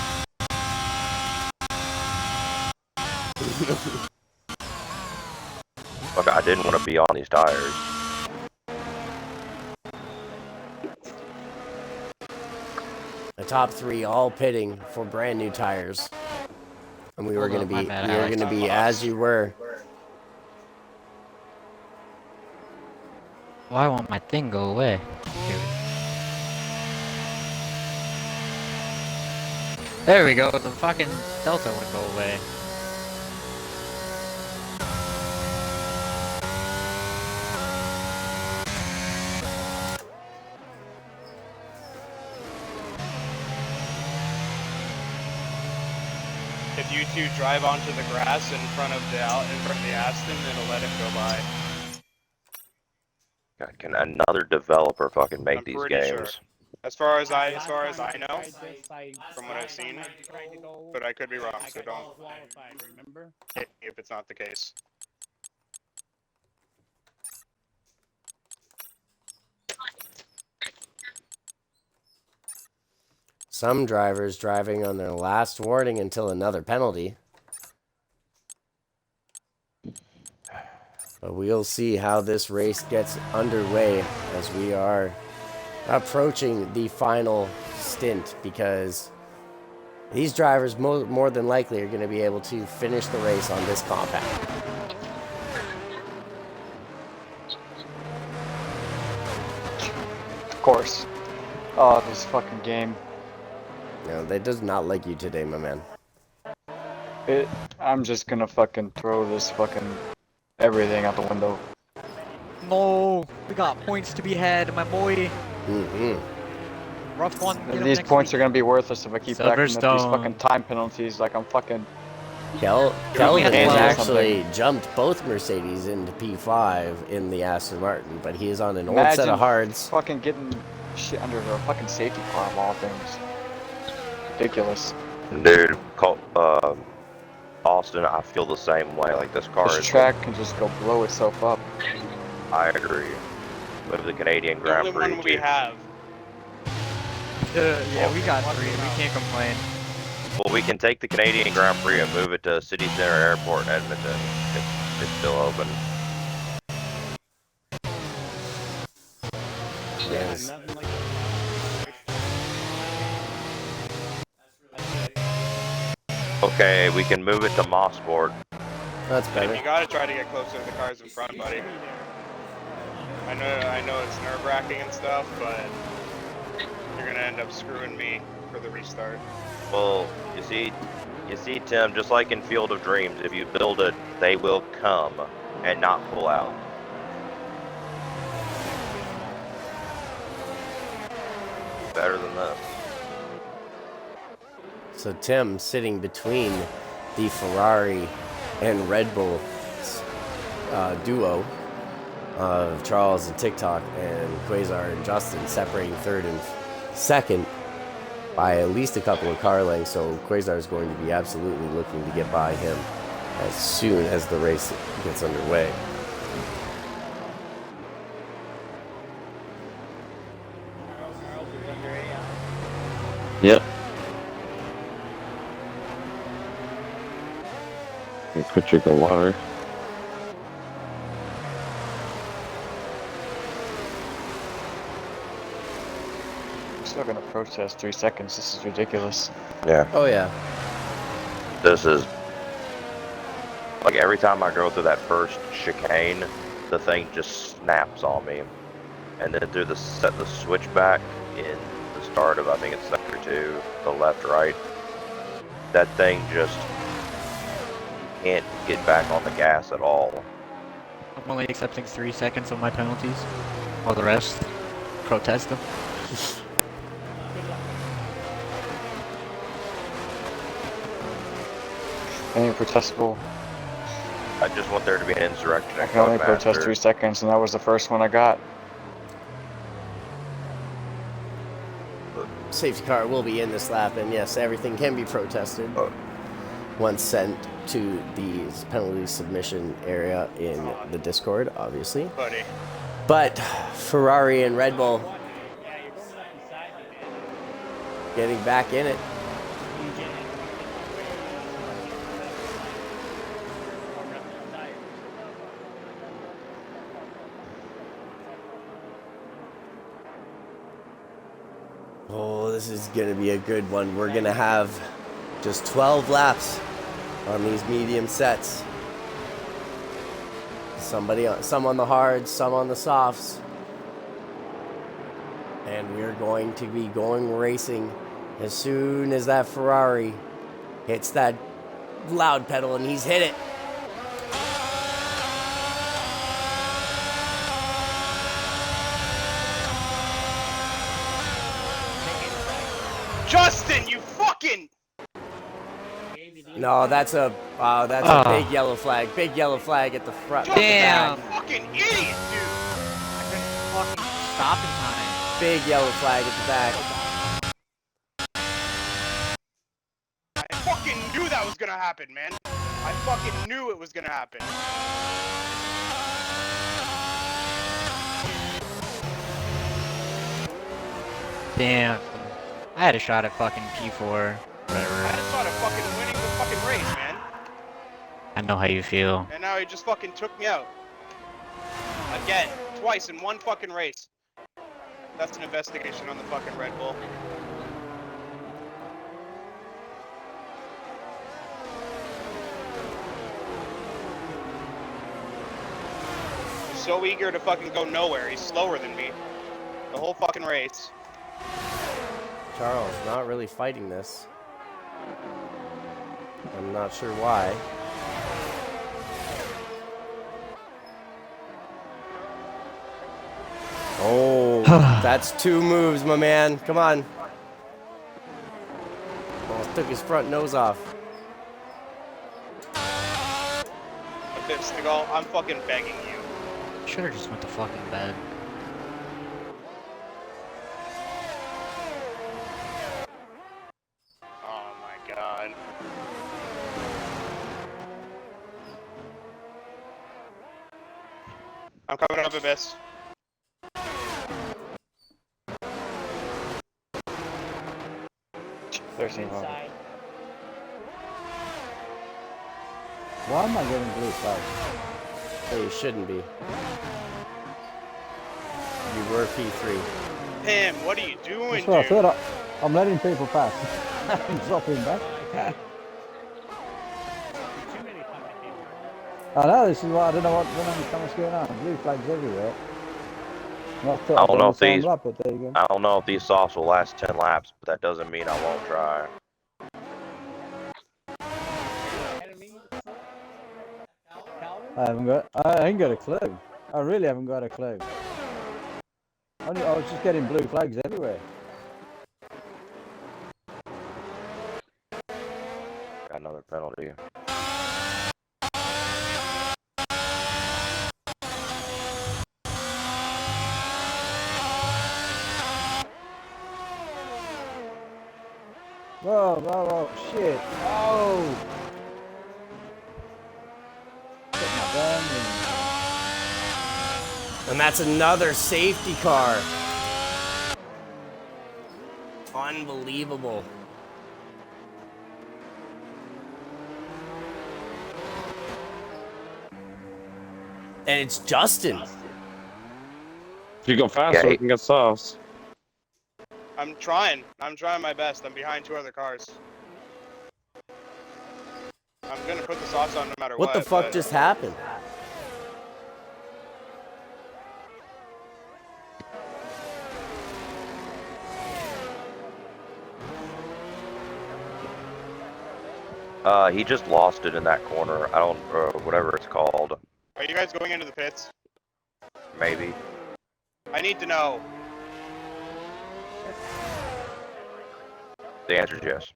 Look, I didn't want to be on these tires.
The top three all pitting for brand new tires. And we were
Hold
gonna
on,
be
my bad, Alex.
as you were.
Why won't my thing go away? There we go. The fucking Delta wouldn't go away.
if you two drive onto the grass in front of the Aston, it'll let him go by.
God, can another developer fucking make
I'm
these
pretty
games?
sure. As far as I know, from what I've seen, but I could be wrong, so don't hit me if it's not the case.
Some drivers driving on their last warning until another penalty. But we'll see how this race gets underway as we are approaching the final stint, because these drivers more than likely are going to be able to finish the race on this compound.
Of course. Oh, this fucking game.
No, they does not like you today, my man.
I'm just gonna fucking throw this fucking everything out the window.
No, we got points to be had, my boy. Rough one.
These points are gonna be worthless if I keep racking up these
Silverstone.
fucking time penalties like I'm fucking...
Kelvin has
well.
actually jumped both Mercedes into P5 in the Aston Martin, but he is on an old set of hards.
Fucking getting shit under a fucking safety car of all things. Ridiculous.
Dude, Austin, I feel the same way. Like, this car
This
is...
track can just go blow itself up.
I agree. With the Canadian
The
Grand
only
Prix,
one we
too.
have.
Yeah, we got 3. We can't complain.
Well, we can take the Canadian Grand Prix and move it to City Center Airport in Edmonton. It's still open.
Yes.
Okay, we can move it to Mosport.
That's better.
You gotta try to get closer to the cars in front, buddy. I know it's nerve-wracking and stuff, but you're gonna end up screwing me for the restart.
Well, you see, Tim, just like in Field of Dreams, if you build it, they will come and not pull out. Better than this.
So Tim sitting between the Ferrari and Red Bull duo of Charles and TikTok and Quasar and Justin, separating third and second by at least a couple of car lengths. So Quasar is going to be absolutely looking to get by him as soon as the race gets underway.
Yep. Quit drinking water.
I'm still gonna protest 3 seconds. This is ridiculous.
Yeah.
Oh yeah.
This is like every time I go through that first chicane, the thing just snaps on me, and then through the switchback in the start of, I think it's sector 2, the left right, that thing just can't get back on the gas at all.
I'm only accepting 3 seconds of my penalties. While the rest, protest them.
Any protestable?
I just want there to be an insurrection.
I can only protest 3 seconds, and that was the first one I got.
Safety car will be in this lap, and yes, everything can be protested once sent to the penalty submission area in the Discord, obviously.
Buddy.
But Ferrari and Red Bull getting back in it. Oh, this is going to be a good one. We're going to have just 12 laps on these medium sets. Some on the hards, some on the softs. And we're going to be going racing as soon as that Ferrari hits that loud pedal, and he's hit it.
Justin, you fucking...
No, that's a big yellow flag. Big yellow flag at the front.
Damn!
Fucking idiot, dude!
I couldn't fucking stop in time.
Big yellow flag at the back.
I fucking knew that was gonna happen, man. I fucking knew it was gonna happen.
Damn. I had a shot at fucking P4.
I just thought of fucking winning the fucking race, man.
I know how you feel.
And now he just fucking took me out. Again. Twice in one fucking race. That's an investigation on the fucking Red Bull. He's so eager to fucking go nowhere. He's slower than me. The whole fucking race.
Charles not really fighting this. I'm not sure why. Oh, that's 2 moves, my man. Come on. Almost took his front nose off.
Stigal, I'm fucking begging you.
Should've just went to fucking bed.
Oh my god. I'm coming up, Abyss.
Why am I getting blue flags?
Hey, you shouldn't be. You were P3.
Pim, what are you doing,
That's what I
dude?
thought. I'm letting people pass. I'm dropping back. I know, this is why I don't understand what's going on. Blue flags everywhere. I
don't know if these-
lap, but there you go.
I don't know if these softs will last 10 laps, but that doesn't mean I won't try.
I ain't got a clue. I really haven't got a clue. I was just getting blue flags everywhere.
Got another penalty.
Whoa, shit. Oh! Hit my bum
And that's another safety car. Unbelievable. And it's Justin.
If you go faster,
Okay.
we can get softs.
I'm trying. I'm trying my best. I'm behind 2 other cars. I'm gonna put the sauce on no matter what.
What the fuck
but-
just happened?
He just lost it in that corner. I don't, whatever it's called.
Are you guys going into the pits?
Maybe.
I need to know.
The answer is yes.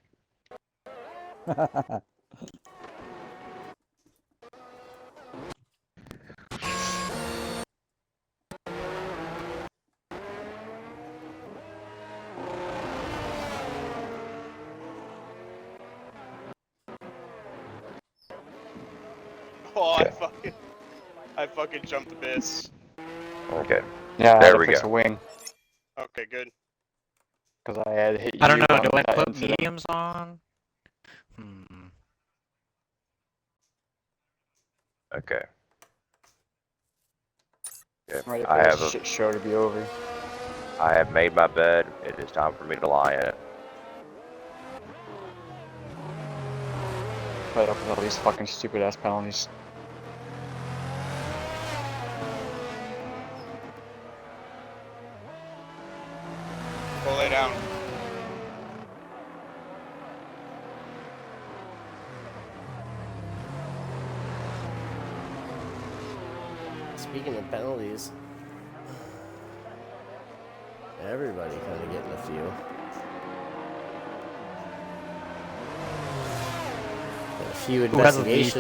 Oh,
Okay.
I fucking jumped Abyss.
Okay.
Yeah, I
There
had
we
to fix
go.
a wing
Okay, good.
because I had hit you.
I don't know,
on
do I
that
put
incident.
mediums on?
Okay. Yeah,
Ready
I
for
have
this shit show to be over.
I have made my bed. It is time for me to lie in it.
Put up with all these fucking stupid ass penalties.
Go lay down.
Speaking of penalties, everybody kind of getting a few. Few
Who has the lead?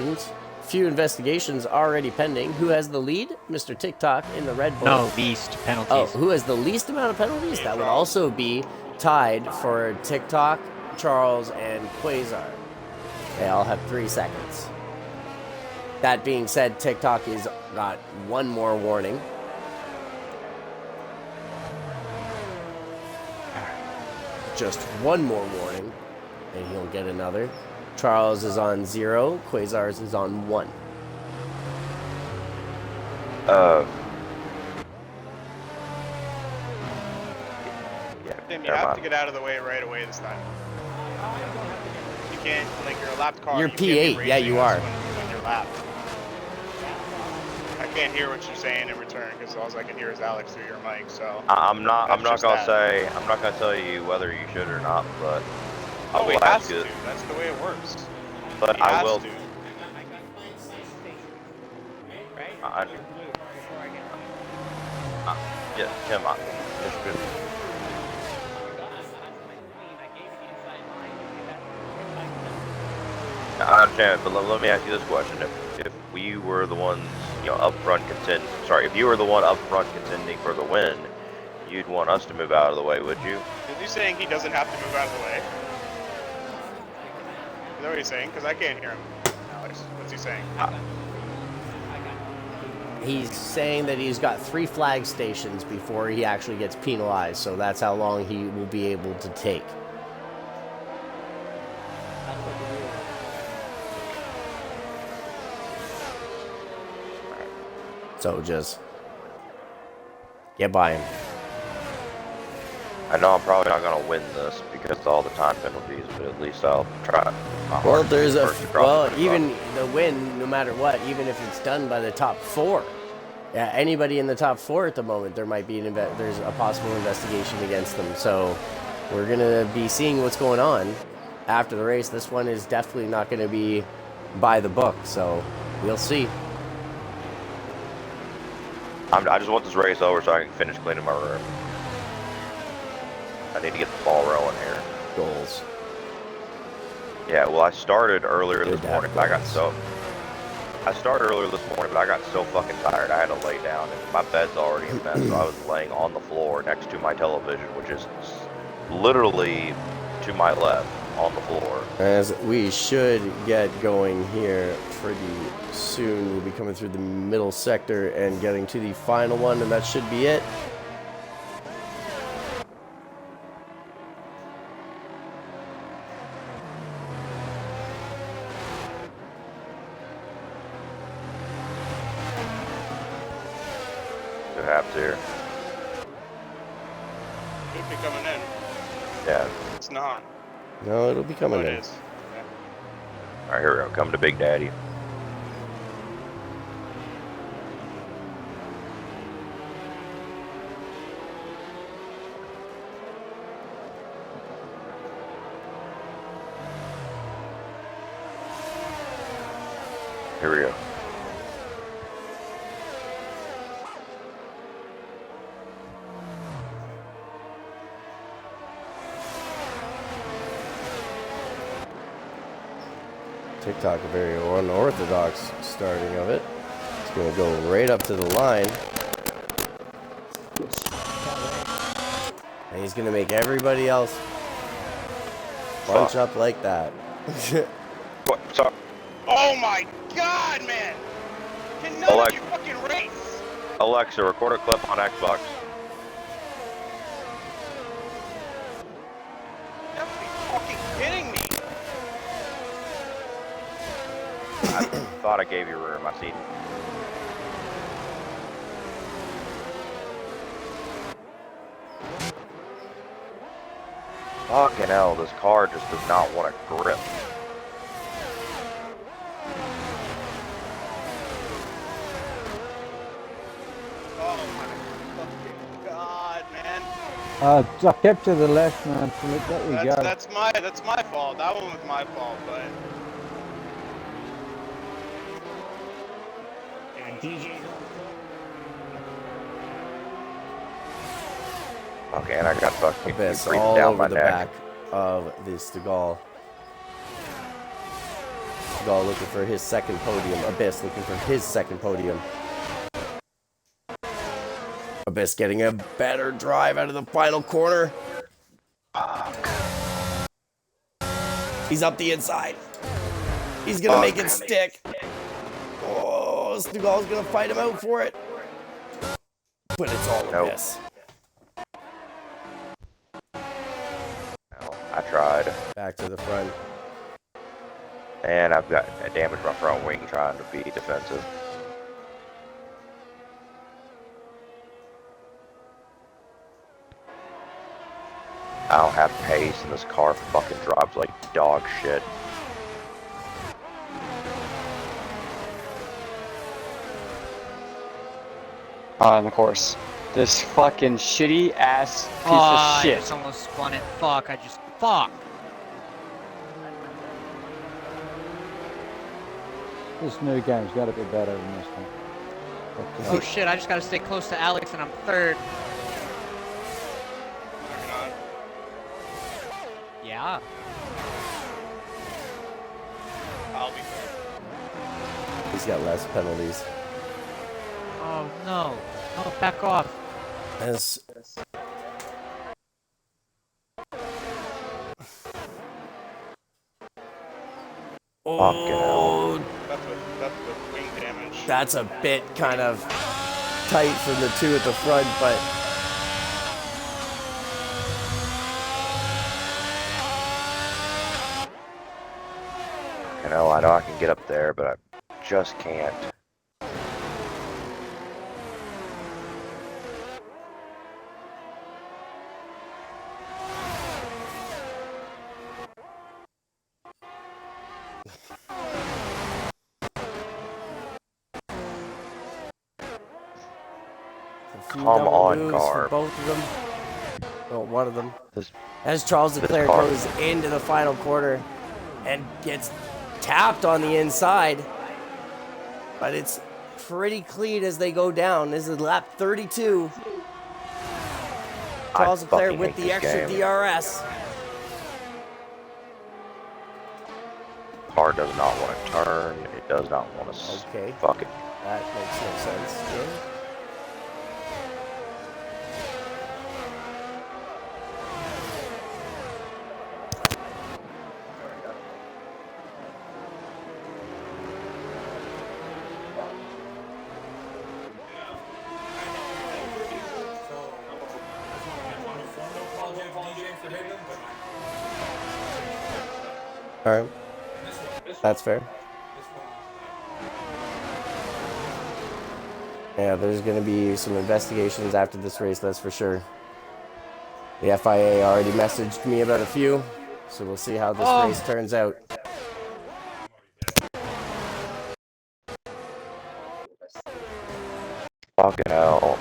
investigations already pending. Who has the lead? Mr. TikTok in the red bull.
No, least penalties.
Oh, who has the least amount of penalties? That would also be tied for TikTok, Charles, and Quasar. They all have 3 seconds. That being said, TikTok is got 1 more warning. Just 1 more warning, and he'll get another. Charles is on 0. Quasar's is on 1.
Tim, you have to get out of the way right away this time. You can't, like, you're a lapped car.
You're
you can't be
P8, yeah,
racing
you
us
are.
when you're lapped. I can't hear what you're saying in return because all I can hear is Alex through your mic. So
I'm not gonna
that.
say, I'm not gonna tell you whether you should or not, but I
Oh, he
will
has
ask
to.
you.
That's the way it works.
But
He
I
has
will.
to.
Yeah, Tim, it's good. I understand, but let me ask you this question: If we were the ones, up front if you were the one up front contending for the win, you'd want us to move out of the way, would you?
Is he saying he doesn't have to move out of the way? Is that what he's saying? Because I can't hear him, Alex. What's he saying?
He's saying that he's got 3 flag stations before he actually gets penalized, so that's how long he will be able to take. So just get by him.
I know I'm probably not gonna win this because of all the time penalties, but at least I'll try.
Well, even the win, no matter what, even if it's done by the top 4. Yeah, anybody in the top 4 at the moment, there might be there's a possible investigation against them. So we're gonna be seeing what's going on after the race. This one is definitely not gonna be by the book, so we'll see.
I just want this race over so I can finish cleaning my room. I need to get the ball rolling here.
Goals.
Yeah, well, I started earlier
Good
this morning, but I started earlier this morning, but I got so fucking tired, I had to lay down, and my bed's already a mess, so I was laying on the floor next to my television, which is literally to my left on the floor.
As we should get going here pretty soon. We'll be coming through the middle sector and getting to the final one, and that should be it.
Good halves here.
Should be coming in.
Yeah.
It's not.
No, it'll be coming
Oh, it
in.
is. Okay.
Alright, here we go. Coming to Big Daddy. Here we go.
TikTok, a very unorthodox starting of it. It's going to go right up to the line. And he's going to make everybody else bunch up like that.
What? Sorry.
Oh my God, man! Can none of you fucking race?
Alexa, record a clip on Xbox.
You have to be fucking kidding me!
I thought I gave you room. I see. Fucking hell, this car just does not want to grip.
Oh my fucking God, man!
I kept to the left, man. Philip, there we go.
That's my fault. That one was my fault, but.
Okay, and I got fucking
Abyss
breathing
all
down
over
my
the
neck.
back of the Stegall. Portugal looking for his second podium. Abyss looking for his second podium. Abyss getting a better drive out of the final corner. He's up the inside. He's gonna make it stick. Oh, Stugal's gonna fight him out for it. But it's all Abyss.
No, I tried.
Back to the front.
And I've got damaged my front wing trying to be defensive. I don't have pace, and this car fucking drives like dog shit.
On the course. This fucking shitty ass piece of shit.
I just almost spun it. Fuck, fuck.
This new game's got to be better than this one.
Oh shit, I just gotta stay close to Alex and I'm third. Yeah.
I'll be third.
He's got less penalties.
Oh no. No, back off.
As oh,
That's with wing damage.
that's a bit kind of tight from the two at the front, but
I know I can get up there, but I just can't. Come on, Garb.
Both of them. Well, one of them.
This,
As Charles Leclerc goes into the final quarter and gets tapped on the inside. But it's pretty clean as they go down. This is lap 32. Charles Leclerc with the extra DRS.
car does not want to turn. It does not want to fucking.
That makes no sense. Yeah. All right, that's fair. Yeah, there's going to be some investigations after this race, that's for sure. The FIA already messaged me about a few, so we'll see how this race turns out.
Fucking hell.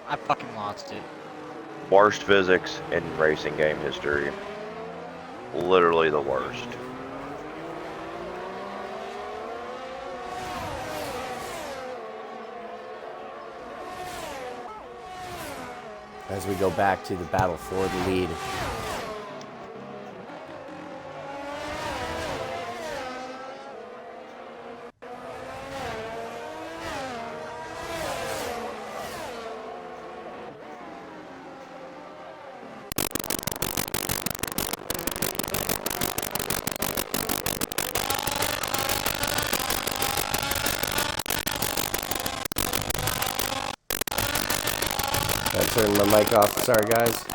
I fucking lost it.
Worst physics in racing game history. Literally the worst.
As we go back to the battle for the lead. I turned my mic off. Sorry, guys.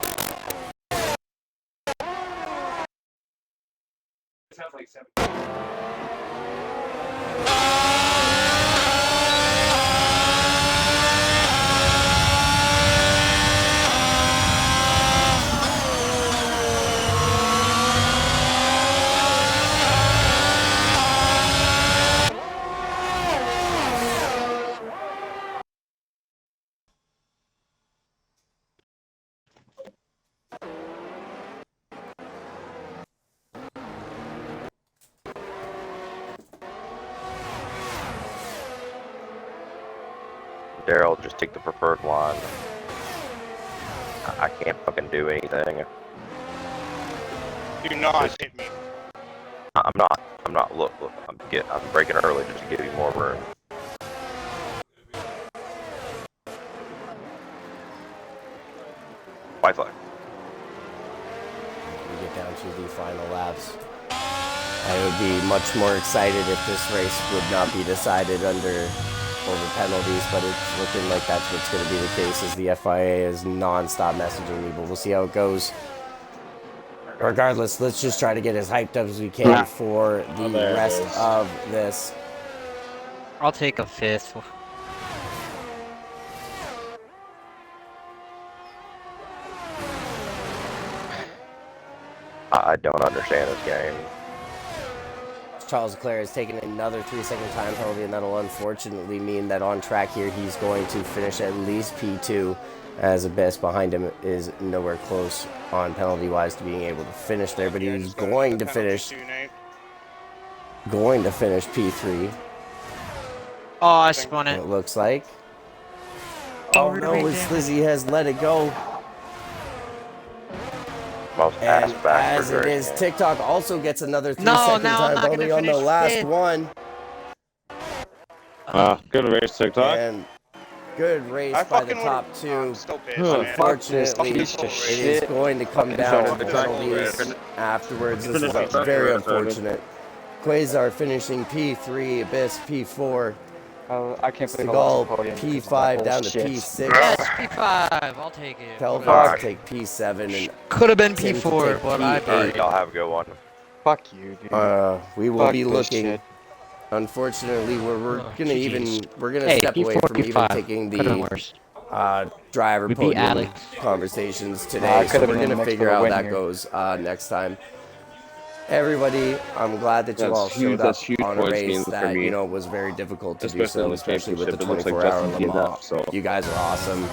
Daryl, just take the preferred line. I can't fucking do anything.
Do not hit me.
I'm not. Look. I'm breaking early just to give you more room. White flag.
We get down to the final laps. I would be much more excited if this race would not be decided over penalties, but it's looking like that's what's going to be the case, as the FIA is non-stop messaging me, but we'll see how it goes. Regardless, let's just try to get as hyped up as we can for the rest of this.
I'll take a fifth.
I don't understand this game.
Charles Leclerc has taken another 3-second time penalty, and that'll unfortunately mean that on track here he's going to finish at least P2, as Abyss behind him is nowhere close on penalty-wise to being able to finish there, but he's going to finish P3.
Oh, I spun it.
It looks like. Oh no, Lizzie has let it go. And as it is, TikTok also gets another 3-second time penalty on the last one.
Good race, TikTok.
And good race by the top two. Unfortunately, it is going to come down to the penalties afterwards. This is very unfortunate. Quasar finishing P3, Abyss P4.
I can't believe
Seagal P5 down to P6.
Yes, P5. I'll take it.
Telvar take P7 and
could have been
Tim to
P4,
take
but I
P8.
Y'all have a good one.
Fuck you, dude.
We will be looking. Unfortunately, we're gonna step away from even taking the driver podium conversations today. So we're gonna figure out how that goes next time. Everybody, I'm glad that you all showed up on a race that was very difficult to do so, especially with the 24-hour Le Mans. You guys are awesome.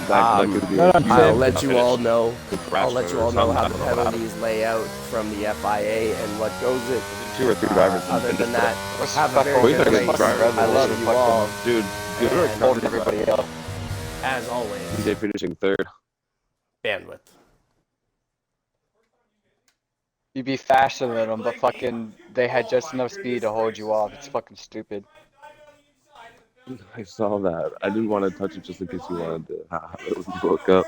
I'll let you all know. I'll let you all know how the penalties lay out from the FIA and what goes it.
2 or 3 drivers.
Other than that, have a very good race. I love you all.
Dude, you're holding everybody up.
As always.
They're finishing 3rd.
Bandwidth.
You'd be faster than them, but fucking they had just enough speed to hold you off. It's fucking stupid.
I saw that. I didn't want to touch it just in case you wanted to. It was broke up.